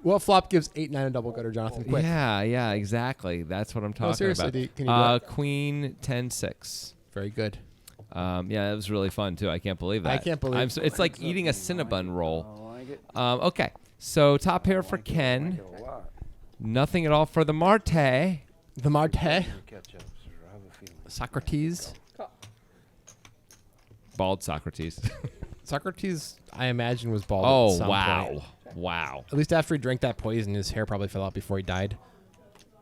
What flop gives 8-9 a double gutter, Jonathan? Quick. Yeah, exactly. That's what I'm talking seriously, about. can you do it? Queen 10-6. Very good. Yeah, that was really fun too. I can't believe that. I can't believe it's like eating a Cinnabon roll. I like it. Okay, so top pair for Ken. A lot. Nothing at all for the Marty. The Marte, Catch up, sir. I have a feeling. Socrates. Call. Bald Socrates. Socrates, I imagine, was bald. at Oh, some wow. point. Wow. At least after he drank that poison, his hair probably fell out before he died.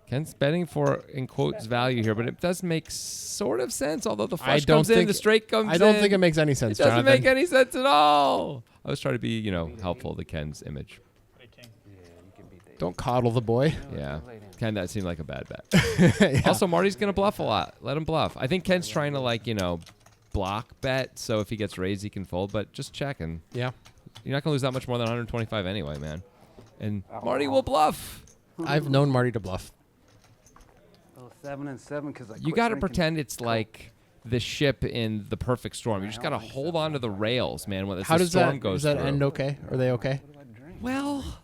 Ken's betting for, in quotes, value here, but it does make sort of sense, although the I flush don't comes in, think- the straight comes in. I don't think it makes any sense, It doesn't Jonathan. make any sense at all. I was trying to be, you know, helpful to Ken's image. Hey, king. Yeah, you can beat that. Don't coddle the boy. Yeah. Lay down. Ken, that seemed like a bad bet. Yeah. Also, Marty's going to bluff a lot. Let him bluff. I think Ken's trying to, like, you know, block bet, so if he gets raised, he can fold, but just check, and Yeah. you're not going to lose that much more than 125 anyway, man. And Marty will bluff. I've known Marty to bluff. Oh, 7 and 7 because I You quit got to drinking. pretend it's like the ship in the perfect storm. You just got to hold on to the rails, man, when How the does storm that goes does that through. end okay? Are they okay? What do I drink? Well,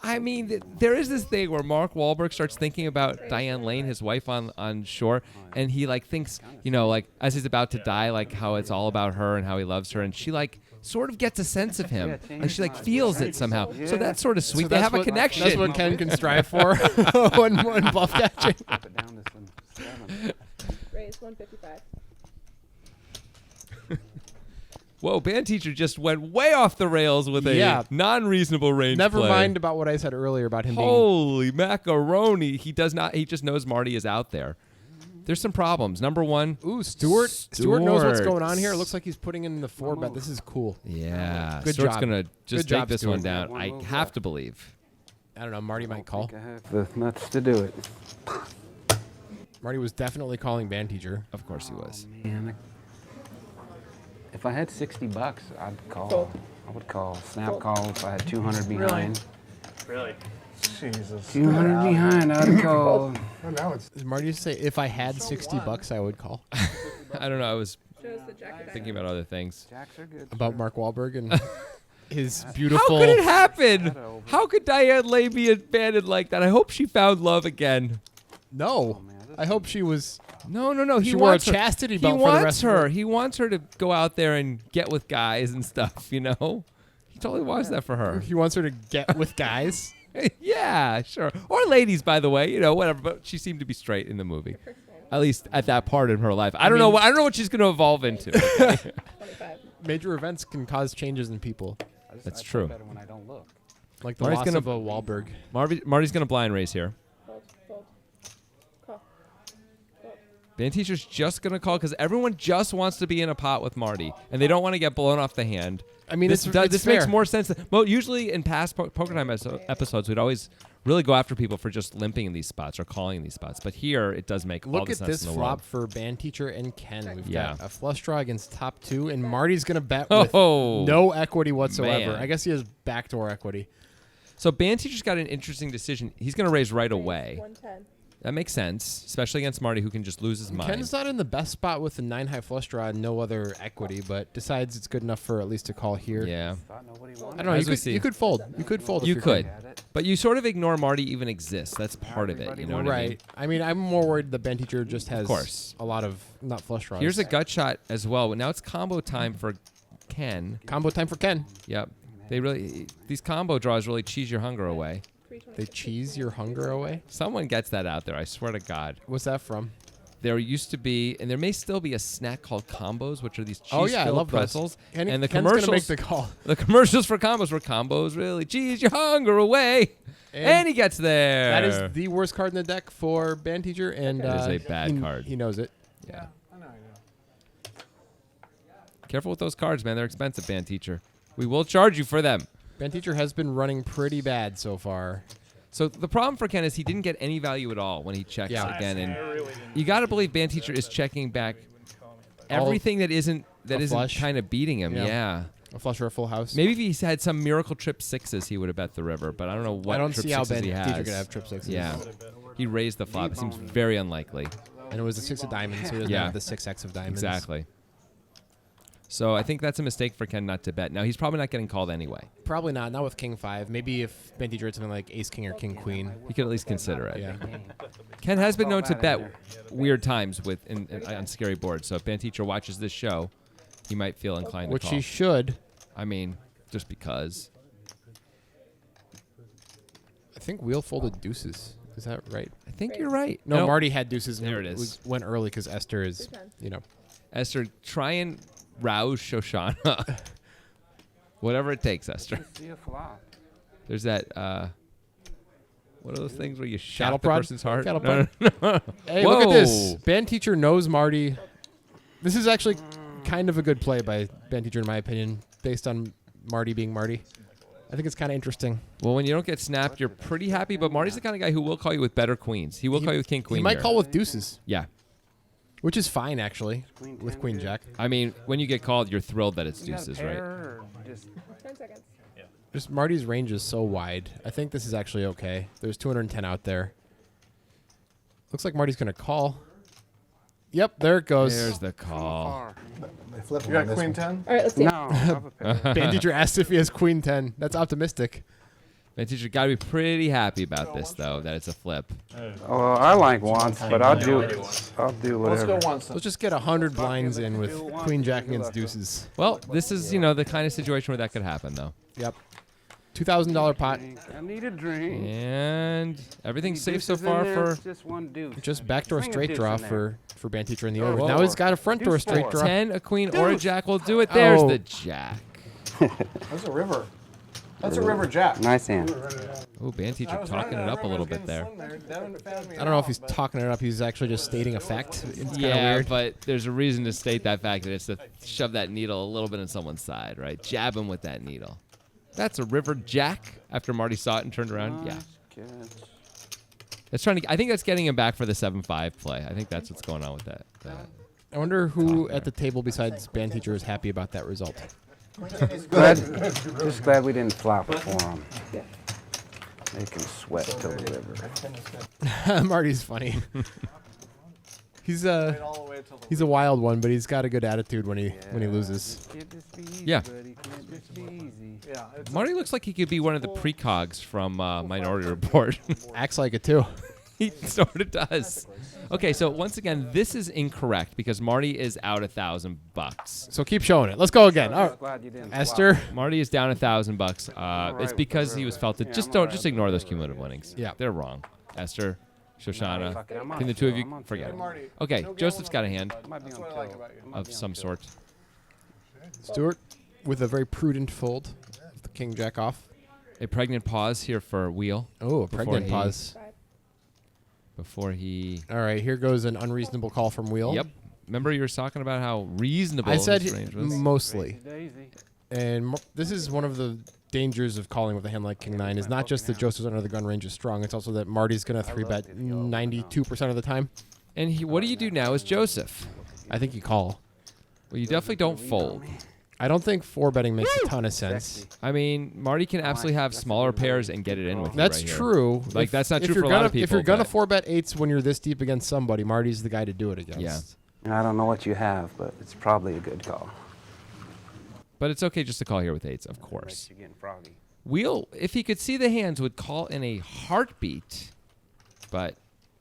I mean, there is this thing where Mark Wahlberg starts thinking about Diane Lane, his wife on shore, and he like thinks, you know, like as he's about to die, like how it's all about her and how he loves her, and she like sort of gets a sense of him, and she like feels it somehow. So that's sort of sweet. So They that's have a what- connection. That's what Ken can strive for when bluff catching. Drop it down to some 7. Raise 155. Whoa, band teacher just went way off the rails with a Yeah. non-reasonable range Never play. mind about what I said earlier about him being. Holy macaroni! He does not. He just knows Marty is out there. There's some problems. Number one. Ooh, Stewart knows what's Stewart. going on here. It looks like he's putting in the 4 bet. This is cool. Yeah, Good Stuart's job. gonna just Good take job, this one Stewart. down. One I move have left. to believe. I don't know. Marty might call. I have the nuts to do it. Marty was definitely calling band teacher. Of course he was. Man, if I had $60, I'd call. Fold. I would call. Snap call if I had 200 behind. Really? Jesus. 200 behind, I'd call. Oh, now it's Does Marty say if I had $60, I would call? I don't know. I was Shows the jack of thinking about other things. Jacks are good. About Mark Wahlberg and his How beautiful. could it happen? over. How could Diane Lay be abandoned like that? I hope she found love again. No, man, this I hope she was. No. He She wore a wants her. chastity He belt for the wants rest of her. her. He wants her to go out there and get with guys and stuff. You know, he totally wants that for her. He wants her to get with guys. Yeah, sure. Or ladies, by the way. You know, whatever. But she seemed to be straight in the movie. At least at that part in her life. I don't know. I don't know what she's going to evolve into. Okay? 25. Major events can cause changes in people, That's I play true. better when I don't look. like the Marty's loss gonna- of a Wahlberg. Marty's going to blind raise here. Fold. Fold. Call. Fold. Band teacher's just going to call because everyone just wants to be in a pot with Marty, and they don't want to get blown off the hand. I mean, this it's this makes fair. more sense. Well, usually in past Poker Time episodes, we'd always really go after people for just limping in these spots or calling in these spots. But here, it does make all Look the at sense this in the flop world. for band teacher and Ken. We've Yeah. got a flush draw against top 2, and Marty's gonna bet with Oh, no equity whatsoever. man. I guess he has backdoor equity. So band teacher's got an interesting decision. He's going to raise right Raise away. 110. That makes sense, especially against Marty, who can just lose his mind. Ken's not in the best spot with the 9 high flush draw and no other equity, but decides it's good enough for at least to call here. Yeah, Thought nobody wanted I don't know. As we You see. could fold. You could fold. if you you're could, at it. but you sort of ignore Marty even exists. That's part of it. You know what I mean? Right. I mean, I'm more worried the band teacher just has course. a lot of not flush draws. Here's a gut shot as well. Now it's combo time for Ken. combo time for Ken. Yep. These combo draws really cheese your hunger away. 320. They cheese your hunger away. Someone gets that out there. I swear to God. What's that from? There used to be, and there may still be, a snack called combos, which are these Oh yeah, I cheese-filled love those. pretzels. Ken's and the gonna commercials, make the call. the commercials for combos were combos really cheese your hunger away, and he gets there. That is the worst card in the deck for band teacher, and It is a bad card. He knows it. Yeah. I know you Careful with those cards, man. They're expensive, band teacher. We will charge you for them. Band Teacher has been running pretty bad so far. So the problem for Ken is he didn't get any value at all when he checks Yeah. again, and you got to believe Band Teacher is checking back everything that isn't flush? kind of beating him. Yeah. Yeah. A flush or a full house. Maybe if he had some miracle trip sixes, he would have bet the river, but I don't know what I don't trip see how sixes Band he has. Teacher could have trip sixes. Yeah. He raised the flop. It seems very unlikely. And it was a 6 of diamonds, so he doesn't Yeah. have the 6x of diamonds. Exactly. So I think that's a mistake for Ken not to bet. Now, he's probably not getting called anyway. Probably not. Not with King 5. Maybe if Band Teacher had something like Ace King or King Queen. He could at least consider it. Yeah. Ken has been Throw known to that in bet weird times with on scary boards. So if Band Teacher watches this show, he might feel inclined Which to call. he should. I mean, just because. I think Wheel folded deuces. Is that right? I think you're right. No, Marty had deuces. And There it is. Went early because Esther is, you know. Esther, try and rouse Shoshana. Whatever it takes, Esther. See a flop. There's that, what are those things where you shot Cattle the prod? person's heart? Cattle No, prod? no, no. Hey, look at this. Whoa. Band Teacher knows Marty. This is actually kind of a good play by Band Teacher, in my opinion, based on Marty being Marty. I think it's kind of interesting. Well, when you don't get snapped, you're pretty happy, but Marty's the kind of guy who will call you with better queens. He will call you with king, queen. He might here. call with deuces, Yeah. which is fine, actually, Queen with 10 Queen good. Jack. I mean, when you get called, you're thrilled that it's You got a deuces, pair right? or just 10 seconds. Just Marty's range is so wide. I think this is actually okay. There's 210 out there. Looks like Marty's going to call. Yep, there it goes. There's the call. far? They flip You on got this queen one. 10? All right, let's see. No, I have a pair. Band Teacher asked if he has Queen 10. That's optimistic. Man, teacher got to be pretty happy about this, though, that it's a flip. Oh, I like once, but I'll do Let's whatever. go once. Let's just get 100 blinds in with Queen Jack against deuces. Well, this is, you know, the kind of situation where that could happen, though. Yep. $2,000 pot. I need a drink. And everything's safe so Deuces in far there, for it's just one deuce. Just backdoor Swing a straight deuce draw in there. for Band Teacher in the Oh, over. whoa. Now he's got a front door Deuce straight four. draw. 10, a queen, or a jack will do it. There's Oh. the jack. That's a river. That's a river jack. Nice hand. Oh, band teacher talking it up a little bit there. I don't know if he's talking it up. He's actually just stating a fact. It's kind of Yeah, weird. but there's a reason to state that fact, that it's to shove that needle a little bit in someone's side, right? Jab him with that needle. That's a river jack after Marty saw it and turned around. Yeah. Nice catch. That's trying to. I think that's getting him back for the 7-5 play. I think that's what's going on with that. I wonder who at the table besides Band Teacher is happy about that result. Glad, just glad we didn't flop it for him. They can sweat till the river. Marty's funny. He's All the way till the he's a wild one, but he's got a good attitude when he loses. Can't just be easy, Yeah. buddy. Can't just be easy. yeah. It's Marty looks like he could be one of the precogs from Minority Report. Acts like it too. He sort of does. Okay, so once again, this is incorrect because Marty is out $1,000. So keep showing it. Let's go again. All right. Glad you didn't Esther. Marty is down $1,000. It's right because with he the was river. felt it. Yeah, Just I'm don't. all right Just with ignore the those river. cumulative winnings. Yeah. They're wrong. Esther, Shoshana, Fuck it, I'm on can the two of field, you I'm on forget field. it? Marty. Okay, No Joseph's got a gambling. hand Might be That's on what I like tilt. about you. Might of be on some tilt. sort. Stuart with a very prudent fold. The King Jack off. A pregnant pause here for Wheel Oh, a Before pregnant he- pause. before he. All right, here goes an unreasonable call from Wheel. Yep. Remember you were talking about how reasonable I said his range was? mostly. Daisy. And this is one of the dangers of calling with a hand like King 9 is not just that Joseph's under the gun range is strong, it's also that Marty's going to 3-bet 92% of the time. And what do you do now as Joseph? I think you call. Well, you definitely don't fold. I don't think 4-betting makes a ton of sense. Sexy. I mean, Marty can absolutely have smaller pairs and get it in with you That's right here. true. Like, If- that's not if true you're for a lot gonna- of people, If you're going to but- 4-bet 8s when you're this deep against somebody, Marty's the guy to do it against. Yeah. I don't know what you have, but it's probably a good call. But it's okay just to call here with 8s, of course. You're getting froggy. Wheel, if he could see the hands, would call in a heartbeat, but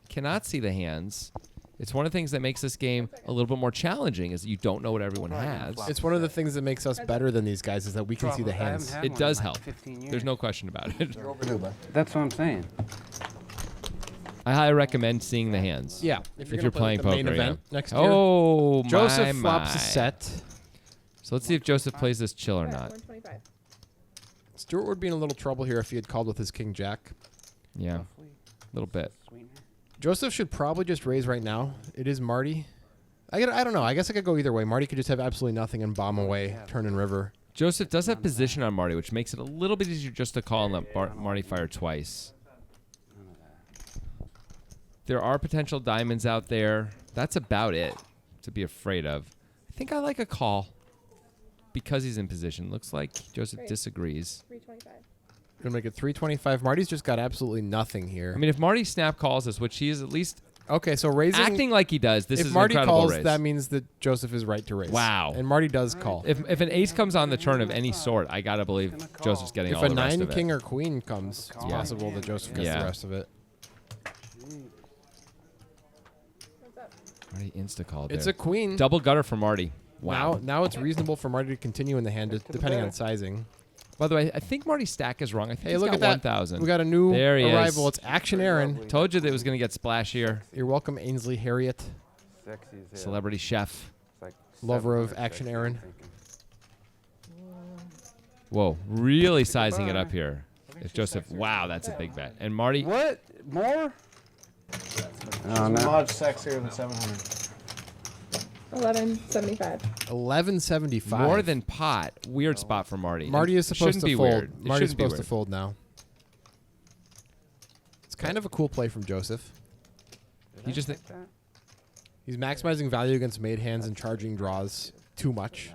cannot see the hands. It's one of the things that makes this game a little bit more challenging is that you don't know what everyone has. It's one of the things that makes us better than these guys is that we can see the I haven't hands. had It one does in help. like 15 years. There's no question about it. You're overdue, bud. That's what I'm saying. I highly recommend seeing the hands. Yeah, If gonna you're play playing the main poker, event yeah. next year. Oh, Joseph my, flops my. a set. So let's see if Joseph plays this chill or All right, not. 125. Stuart would be in a little trouble here if he had called with his King Jack. Yeah, a little bit. Sweet. Joseph should probably just raise right now. It is Marty. I don't know. I guess I could go either way. Marty could just have absolutely nothing and bomb away, turn and river. Joseph does have position on Marty, which makes it a little bit easier just to call and let Marty fire twice. There are potential diamonds out there. That's about it to be afraid of. I think I like a call because he's in position. Looks like Joseph disagrees. 325. Gonna make it 325. Marty's just got absolutely nothing here. I mean, if Marty snap calls us, which he is at least okay, so raising. acting like he does, this if is Marty an incredible calls, raise. that means that Joseph is right to raise. Wow. And Marty does call. If an ace comes on the turn of any sort, I gotta believe Joseph's getting If all a the rest 9, of it. king, or queen comes, it's Yeah. possible that Joseph gets Yeah. the rest of it. What's up? Marty insta-called It's there. a queen. Double gutter for Marty. Wow. Now it's reasonable for Marty to continue in the hand, depending on sizing. By the way, I think Marty's stack is wrong. I think Hey, he's look got at that. 1,000. We got a new There he arrival. is. It's Action Aaron. Told you that it was going to get splashier. You're welcome, Ainsley Harriet, Sexy as hell. Celebrity chef. It's like lover of 700 Action sexy, Aaron. I'm thinking. Whoa, really sizing it up here. If Joseph, wow, that's a big bet. And Marty, What? More? Oh, It's no. much sexier than 700. 1175. 1175. more than pot. Weird spot for Marty. Marty is supposed Shouldn't to be fold. weird. It Marty's shouldn't be supposed to weird. fold now. It's kind of a cool play from Joseph. He just Like that? He's maximizing value against made hands and charging draws too much.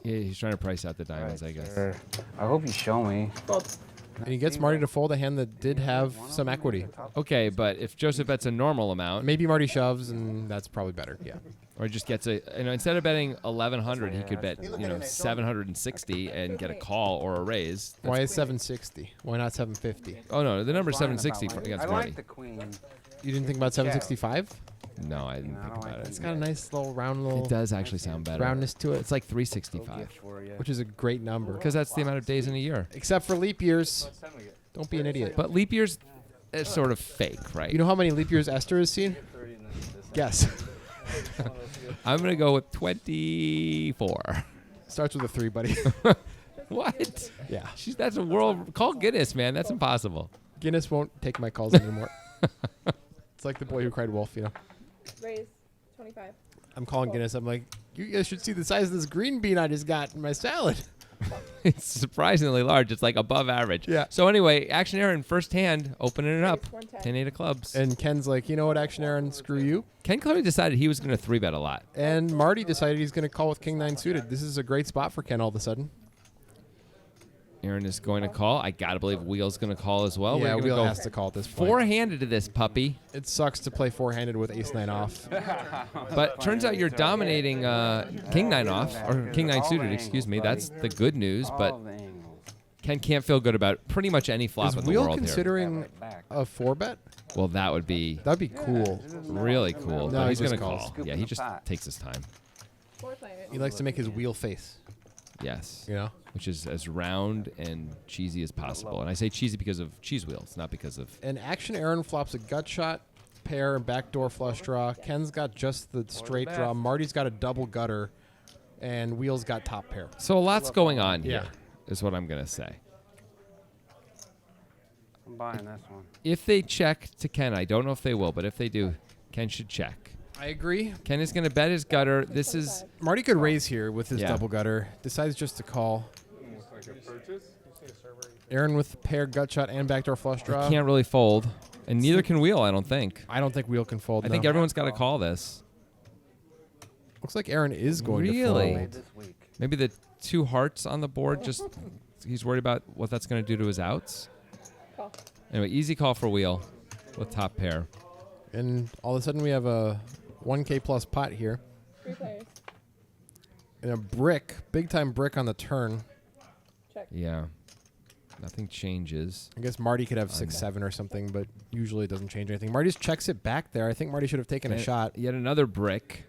yeah, he's trying to price out the diamonds, I guess. Sure. I hope you show me. Fold. And he gets Marty to fold a hand that did have some equity. Okay, but if Joseph bets a normal amount, Maybe Marty shoves, and that's probably better. Yeah. or just gets a, instead of betting 1,100, he could bet 760 and get a call or a raise. Why is 760? Why not 750? Oh no, the number Fine 760 about against I Marty. like the queen. You didn't think about 765? No, I didn't No, I think don't about like it. It's got a nice little round It little does actually sound better. roundness to it, It's like 365 Gift for you. which is a great number. because that's the amount of days in a year. Except for leap years. Don't be an idiot. But leap years is sort of fake, right? You know how many leap years Esther has seen? Guess. I'm gonna go with 24. Starts with a 3, buddy. What? Yeah. That's a world. Call Guinness, man. That's impossible. Guinness won't take my calls anymore. It's like the boy who cried wolf, you know. Raise 25. I'm calling Guinness. I'm like, you guys should see the size of this green bean I just got in my salad. It's surprisingly large. It's like above average. Yeah. So anyway, Action Aaron, first hand, opening it up. Raise 110. 10-8 of clubs. And Ken's like, you know what, Action Aaron, screw you. Ken clearly decided he was going to 3-bet a lot. And Marty decided he's going to call with King 9 suited. This is a great spot for Ken all of a sudden. Aaron is going to call. I got to believe Wheel's going to call as well. yeah, We're Wheel going has to call at this point. four-handed to this puppy. It sucks to play four-handed with Ace 9 off. But turns out you're dominating King 9 off, or King 9 suited, excuse me. That's the good news, but All the angles. Ken can't feel good about pretty much any flop Is in the Wheel world considering Back, back. a 4-bet? here. Well, that would be That'd be cool. really cool. No, but he he's going just to calls. call. Scoop Yeah, in he the just pot. takes his time. 4 players. He likes to make his wheel face, Yes. you know? Which is as round and cheesy as possible. And I say cheesy because of cheese wheels, not because of... And Action Aaron flops a gut shot, pair, and backdoor flush draw. Ken's got just the straight draw. Marty's got a double gutter, and Wheel's got top pair. So a lot's going on here, Yeah. is what I'm going to say. I'm buying this one. If they check to Ken, I don't know if they will, but if they do, Ken should check. I agree. Ken is going to bet his gutter. This is... Marty could raise here with his Yeah. double gutter. Decides just to call. Aaron with pair, gut shot, and backdoor flush draw. Can't really fold. And neither can Wheel, I don't think. I don't think Wheel can fold. I think no. everyone's got to call this. Looks like Aaron is going Really? to fold. This week. Maybe the 2 hearts on the board, just... He's worried about what that's going to do to his outs. Call. Anyway, easy call for Wheel with top pair. And all of a sudden we have a 1K plus pot here. 3 players. And a brick, big time brick on the turn. Check. Yeah. Nothing changes. I guess Marty could have 6-7 or something, but usually it doesn't change anything. Marty just checks it back there. I think Marty should have taken a And shot. Yet another brick.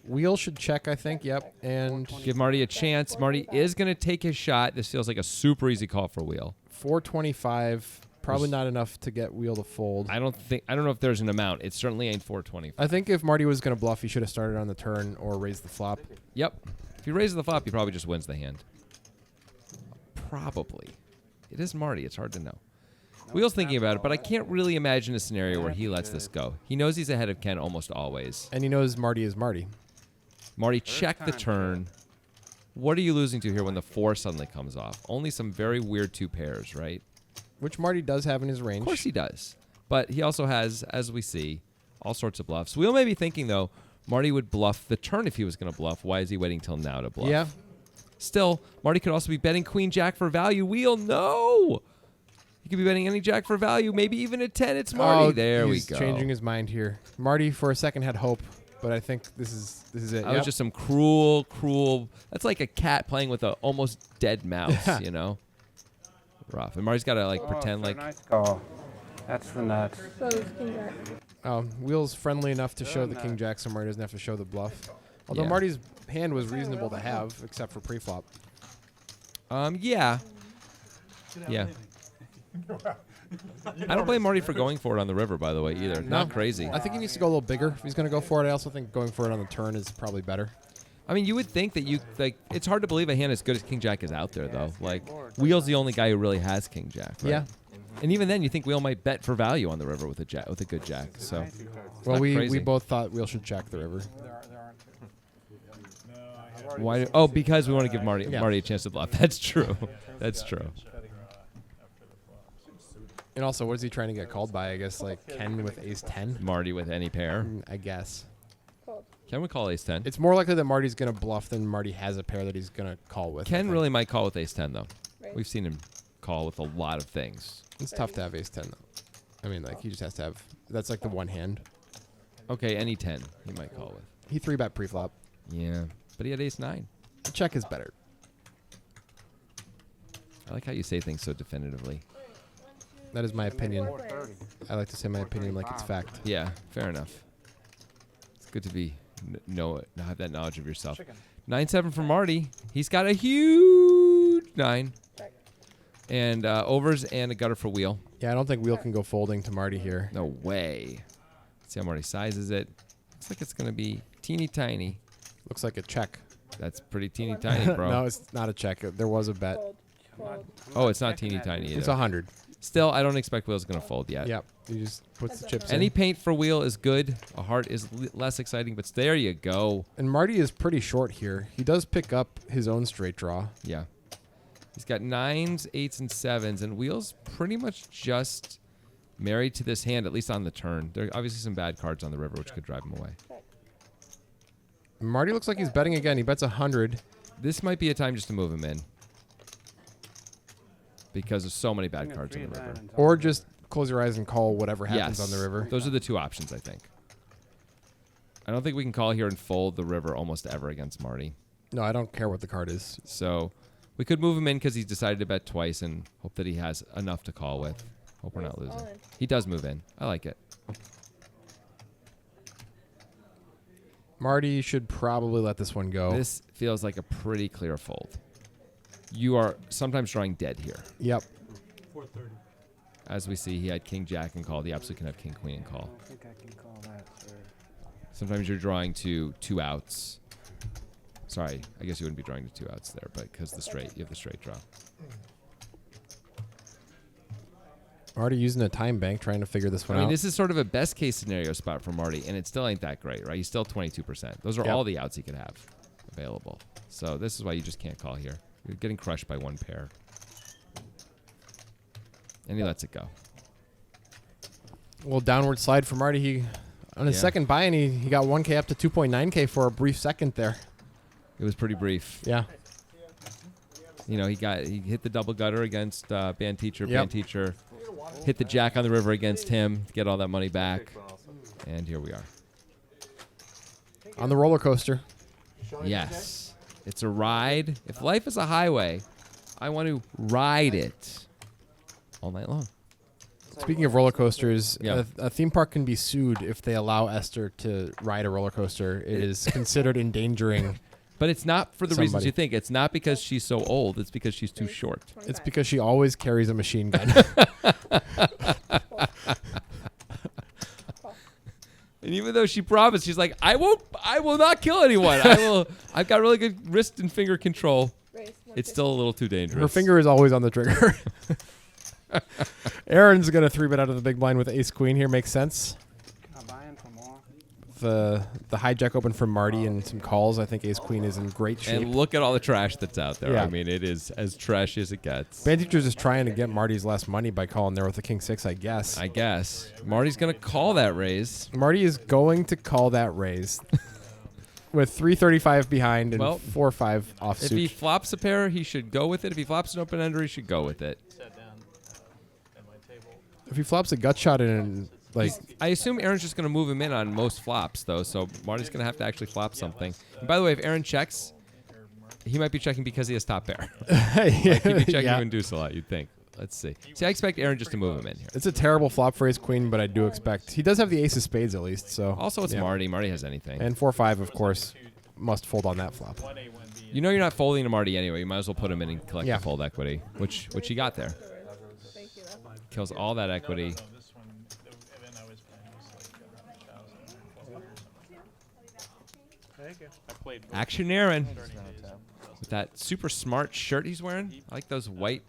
Wheel should check, I think. Yep. And Give Marty a chance. Marty is going to take his shot. This feels like a super easy call for Wheel. 425. Probably not enough to get Wheel to fold. I don't know if there's an amount. It certainly ain't 420. I think if Marty was going to bluff, he should have started on the turn or raised the flop. Yep. If he raises the flop, he probably just wins the hand. Probably. It is Marty. It's hard to know. Wheel's thinking about it, but I can't really imagine a scenario where he lets this go. He knows he's ahead of Ken almost always. And he knows Marty is Marty. Marty checked the turn. what are you losing to here when the 4 suddenly comes off? Only some very weird 2 pairs, right? Which Marty does have in his range. Of course he does. But he also has, as we see, all sorts of bluffs. Wheel may be thinking, though, Marty would bluff the turn if he was going to bluff. Why is he waiting till now to bluff? Yeah. Still, Marty could also be betting Queen Jack for value. Wheel, no! He could be betting any Jack for value, maybe even at 10. It's Marty. Oh, there we he's go. changing his mind here. Marty, for a second, had hope, but I think this is it. That was just some cruel. That's like a cat playing with a almost dead mouse, you know? Rough. And Marty's got to like pretend like. Nice call. That's the nuts. So it's king jack. Wheel's friendly enough to show the king jack, so Marty doesn't have to show the bluff. Although Yeah. Marty's hand was reasonable to have, except for pre-flop. Yeah. Yeah. I don't blame Marty for going for it on the river, by the way, either. Not crazy. I think he needs to go a little bigger if he's going to go for it. I also think going for it on the turn is probably better. I mean, you would think that it's hard to believe a hand as good as King Jack is out there, though. Like, Wheel's the only guy who really has King Jack, right? Yeah. And even then, you think Wheel might bet for value on the river with a good Jack. So, Well, not we crazy. both thought Wheel should check the river. Why? Oh, because we want to give Marty Yeah. a chance to bluff. That's true. That's true. And also, what is he trying to get called by? I guess like Ken with ace 10? Marty with any pair. I guess. Fold. Ken would call ace 10. It's more likely that Marty's going to bluff than Marty has a pair that he's going to call with. I Ken think. really might call with ace 10, though. Right. We've seen him call with a lot of things. It's tough to have ace 10, though. I mean, like, he just has to have... That's like the one hand. Okay, any 10 he might call with. He 3-bet pre-flop. Yeah, but he had ace 9. The check is better. I like how you say things so definitively. That is my opinion. 430. I like to say my opinion like it's fact. Yeah, fair enough. It's good to be have that knowledge of yourself. 9-7 for Marty. He's got a huge 9. Check. And overs and a gutter for Wheel. Yeah, I don't think Wheel can go folding to Marty here. No way. Let's see how Marty sizes it. Looks like it's going to be teeny tiny. Looks like a check. That's pretty teeny tiny, bro. No, it's not a check. There was a bet. Fold. Fold. Oh, it's not teeny tiny It's either. 100. Still, I don't expect Wheel's going to fold yet. Yep. He just puts the That's chips okay. in. Any paint for Wheel is good. A heart is less exciting, but there you go. And Marty is pretty short here. He does pick up his own straight draw. Yeah. He's got 9s, 8s, and 7s, and Wheel's pretty much just married to this hand, at least on the turn. There are obviously some bad cards on the river, which could drive him away. Marty looks like he's betting again. He bets 100. This might be a time just to move him in. Because there's so many bad cards on the river. Or just close your eyes and call whatever happens Yes. on the river. Those are the two options, I think. I don't think we can call here and fold the river almost ever against Marty. No, I don't care what the card is. So we could move him in because he's decided to bet twice and hope that he has enough to call with. Hope we're not All losing. in. He does move in. I like it. Marty should probably let this one go. This feels like a pretty clear fold. You are sometimes drawing dead here. Yep. 430. As we see, he had King Jack and call. He absolutely can have King Queen and call. I don't think I can call that, sir. Sometimes you're drawing to 2 outs. Sorry, I guess you wouldn't be drawing to 2 outs there, but because you have the straight draw. Marty using a time bank trying to figure this one I mean, out. this is sort of a best case scenario spot for Marty, and it still ain't that great, right? He's still 22%. Those are Yep. all the outs he could have available. So this is why you just can't call here. You're getting crushed by one pair. And he lets it go. A little downward slide for Marty. He on his Yeah. second buy-in, he got 1K up to 2.9K for a brief second there. It was pretty brief. Yeah. You know, he hit the double gutter against band teacher. Yep. Band teacher hit the jack on the river against him to get all that money back. And here we are. On the roller coaster. Yes. It's a ride. If life is a highway, I want to ride it all night long. Speaking of roller coasters, Yeah. a theme park can be sued if they allow Esther to ride a roller coaster. It is considered endangering. But it's not for the reasons Somebody. you think. It's not because she's so old. It's because she's too short. It's because she always carries a machine gun. And even though she promised, she's like, I will not kill anyone. I've got really good wrist and finger control. Raise. It's still a little too dangerous. Her finger is always on the trigger. Aaron's going to 3-bet out of the big blind with ace queen here. Makes sense. Can I buy in for more? the hijack open for Marty and some calls, I think Ace Queen is in great shape. And look at all the trash that's out there. Yeah. I mean, it is as trashy as it gets. Band Teacher's just trying to get Marty's last money by calling there with the King 6, I guess. I guess. Marty's going to call that raise. Marty is going to call that raise with 335 behind and Well, 4-5 offsuit. If he flops a pair, he should go with it. If he flops an open ender, he should go with it. Sat down at my table. If he flops a gut shot in, like, I assume Aaron's just going to move him in on most flops, though, so Marty's going to have to actually flop something. And by the way, if Aaron checks, he might be checking because he has top pair. He'd be checking yeah. and deuce a lot, you'd think. Let's see. See, I expect Aaron just to move him in here. It's a terrible flop for Ace Queen, but I do expect he does have the Ace of Spades at least. So Also, it's yeah. Marty. Marty has anything. And 4-5, of course, must fold on that flop. 1A, 1B. You know you're not folding to Marty anyway. You might as well put him in and collect Yeah. the fold equity, which he got there. Thank you. Kills all that equity. No, this one, the event I was playing was like around 1,000. Thank you. I played Action Aaron. With that super smart shirt he's wearing. I like those white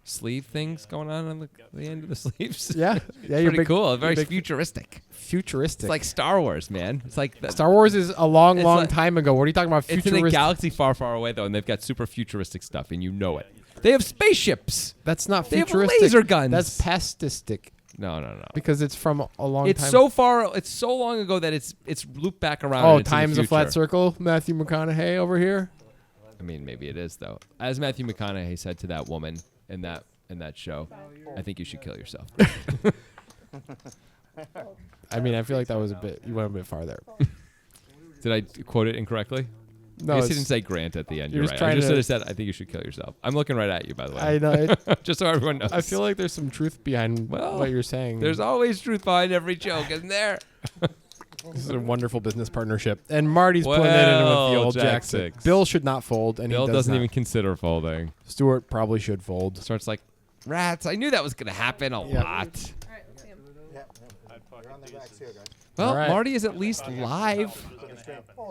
sleeve things going on the end of the sleeves. Yeah, yeah, you're Pretty big, cool. Very big- futuristic. futuristic. It's like Star Wars, man. It's like Star Wars is a long, It's long like- time ago. What are you talking about? It's in a Futuristic. galaxy far, far away though, and they've got super futuristic stuff, and you know it. They have spaceships. That's not They have futuristic. laser guns. That's pastistic No. because it's from a long It's time. so far. It's so long ago that it's looped back around. Oh, and it's in the time's a flat future. circle. Matthew McConaughey over here. I mean, maybe it is though. As Matthew McConaughey said to that woman in that show, I think you should kill yourself. I mean, I feel like that was you went a bit far there. Did I quote it incorrectly? No, I guess he it's- didn't say Grant at the end. You're You're just right. I trying just to- should have said, I think you should kill yourself. I'm looking right at you, by the way. I know. Just so everyone knows. I feel like there's some truth behind Well, what you're saying. there's always truth behind every joke, isn't there? This is a wonderful business partnership. And Marty's putting it in with the Well, old Jack Jack 6. six. Bill should not fold, and Bill he does doesn't not. even consider folding. Stewart probably should fold. Starts like, rats. I knew that was going to happen a Yeah. lot. All right, Sam. You're on the back too, guys. Well, All right. Marty is at least live.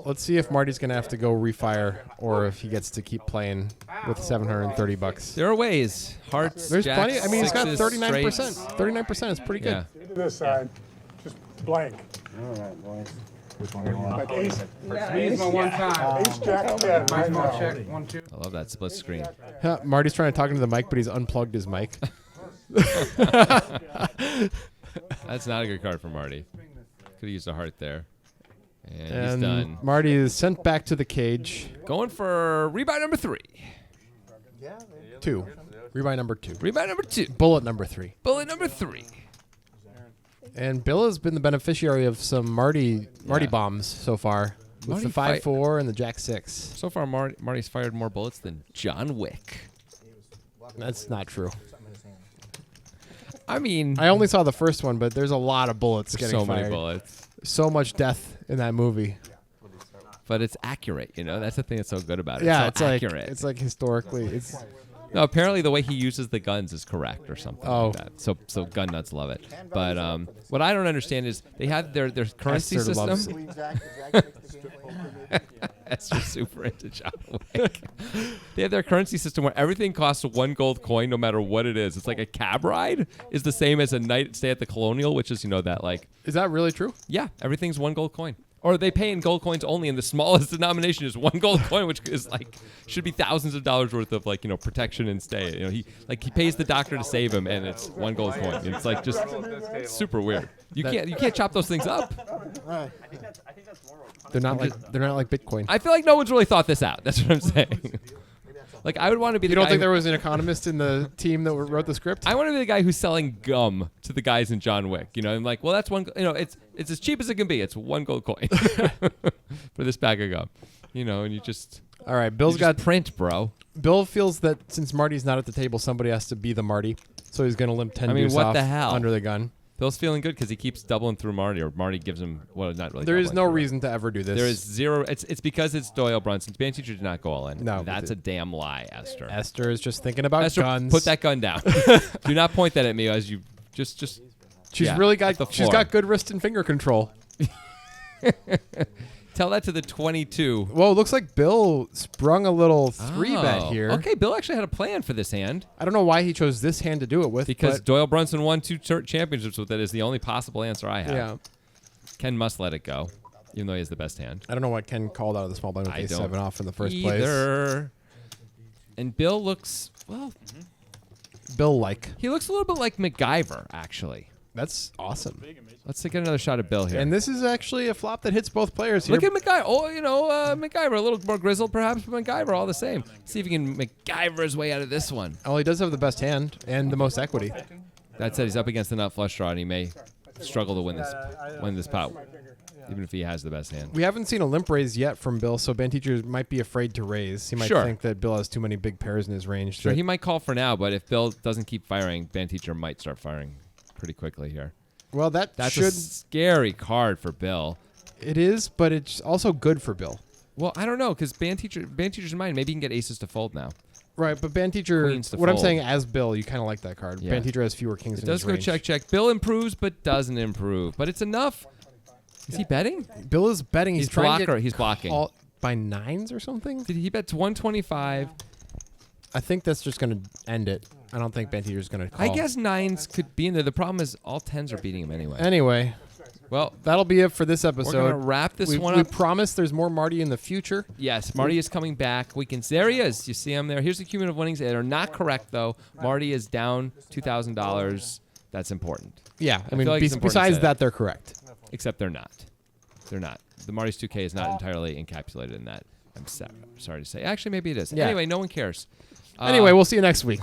Let's see if Marty's going to have to go refire or if he gets to keep playing with $730. There are ways. Hearts, There's jacks, plenty. I mean, he's got sixes, 39%. straights. 39% is pretty good. Yeah. To this side, just blank. All right, boys. Which one do you want? Like ace, Squeeze my one time. ace jack 10 right now. Check 1, 2. I love that split screen. Huh, Marty's trying to talk into the mic, but he's unplugged his mic. That's not a good card for Marty. Could have used a heart there. And he's And done. Marty is sent back to the cage. Going for rebuy number 3. Yeah, man. 2. Rebuy number 2. Rebuy number 2. Bullet number 3. Bullet number 3. And Bill has been the beneficiary of some Marty Yeah. bombs so far. With Marty the 5-4 and the Jack 6. So far, Marty's fired more bullets than John Wick. That's not true. I mean, I only saw the first one, but there's a lot of bullets there's getting so fired. many bullets. So much death in that movie. But it's accurate, you know? That's the thing that's so good about it. Yeah, it's so it's accurate. like historically, it's No, apparently the way he uses the guns is correct or something Oh. like that. So gun nuts love it. But what I don't understand is they have their currency Esther system. loves Queen Jack, the Jack takes the game. Esther's super into John Wick. They have their currency system where everything costs 1 gold coin no matter what it is. It's like a cab ride is the same as a night stay at the Colonial, which is, you know, that like, Is that really true? yeah, everything's 1 gold coin. Or they pay in gold coins only, and the smallest denomination is 1 gold coin, which is like should be thousands of dollars worth of like, you know, protection and stay. You know, he pays the doctor to save him, and it's 1 gold coin. It's like just super weird. You can't chop those things up. They're not like Bitcoin. I feel like no one's really thought this out. That's what I'm saying. Like I would want to be. You don't think there was an economist in the team that wrote the script? I want to be the guy who's selling gum to the guys in John Wick. You know, I'm like, well, that's one. You know, it's as cheap as it can be. It's 1 gold coin for this bag of gum. You know, and you just All right, Bill's you got just print, bro. Bill feels that since Marty's not at the table, somebody has to be the Marty. So he's going to limp 10 I mean, deuce what off the hell? under the gun. Bill's feeling good because he keeps doubling through Marty, or Marty gives him not really. There is doubling no through him. reason to ever do this. There is zero. It's because it's Doyle Brunson's band teacher did not go all in. No, that's a damn lie, Esther. Esther is just thinking about Esther, guns. put that gun down. Do not point that at me as you just. She's yeah, really at the got. She's floor. got good wrist and finger control. Tell that to the 22. Whoa, looks like Bill sprung a little 3-bet Oh. here. Okay, Bill actually had a plan for this hand I don't know why he chose this hand to do it with. because but Doyle Brunson won 2 championships with it is the only possible answer I have. yeah, Ken must let it go, even though he has the best hand. I don't know what Ken called out of the small blind with I ace don't 7 off in the first place. Either. And Bill looks, well, Bill-like. he looks a little bit like MacGyver, actually. That's awesome. Let's take another shot at Bill here. And this is actually a flop that hits both players here. Look at MacGyver. Oh, MacGyver, a little more grizzled perhaps, but MacGyver all the same. See if he can MacGyver his way out of this one. Oh, he does have the best hand and the most equity. That said, he's up against the nut flush draw, and he may struggle to win this pot, even if he has the best hand. We haven't seen a limp raise yet from Bill, so band teacher might be afraid to raise. He might Sure. think that Bill has too many big pairs in his range. Sure, he might call for now, but if Bill doesn't keep firing, band teacher might start firing pretty quickly here. Well, that's a scary card for Bill. It is, but it's also good for Bill. Well, I don't know, because band teacher's in mind. Maybe he can get aces to fold now. Right, but band teacher, Queens to what I'm fold. saying as Bill, you kind of like that card. Yeah. Band teacher has fewer kings It in does his go range. check, check. Bill improves, but doesn't improve. But it's enough. Is he betting? Bill is betting. He's trying to get He's blocking. all by 9s or something. Did he bet 125? I think that's just going to end it. I don't think band teacher's going to call. I guess 9s could be in there. The problem is all 10s are beating him anyway. Anyway, Well, that'll be it for this we're episode. going to wrap this one We up. promise there's more Marty in the future. Yes, Marty is coming back. There he is. You see him there. Here's the cumulative winnings. They are not correct, though. Marty is down $2,000. That's important. Yeah, I mean, feel like it's important to besides say that, they're correct. Except they're not. They're not. The Marty's 2K is not entirely encapsulated in that. I'm sorry to say. Actually, maybe it is. Yeah. Anyway, no one cares. Anyway, we'll see you next week.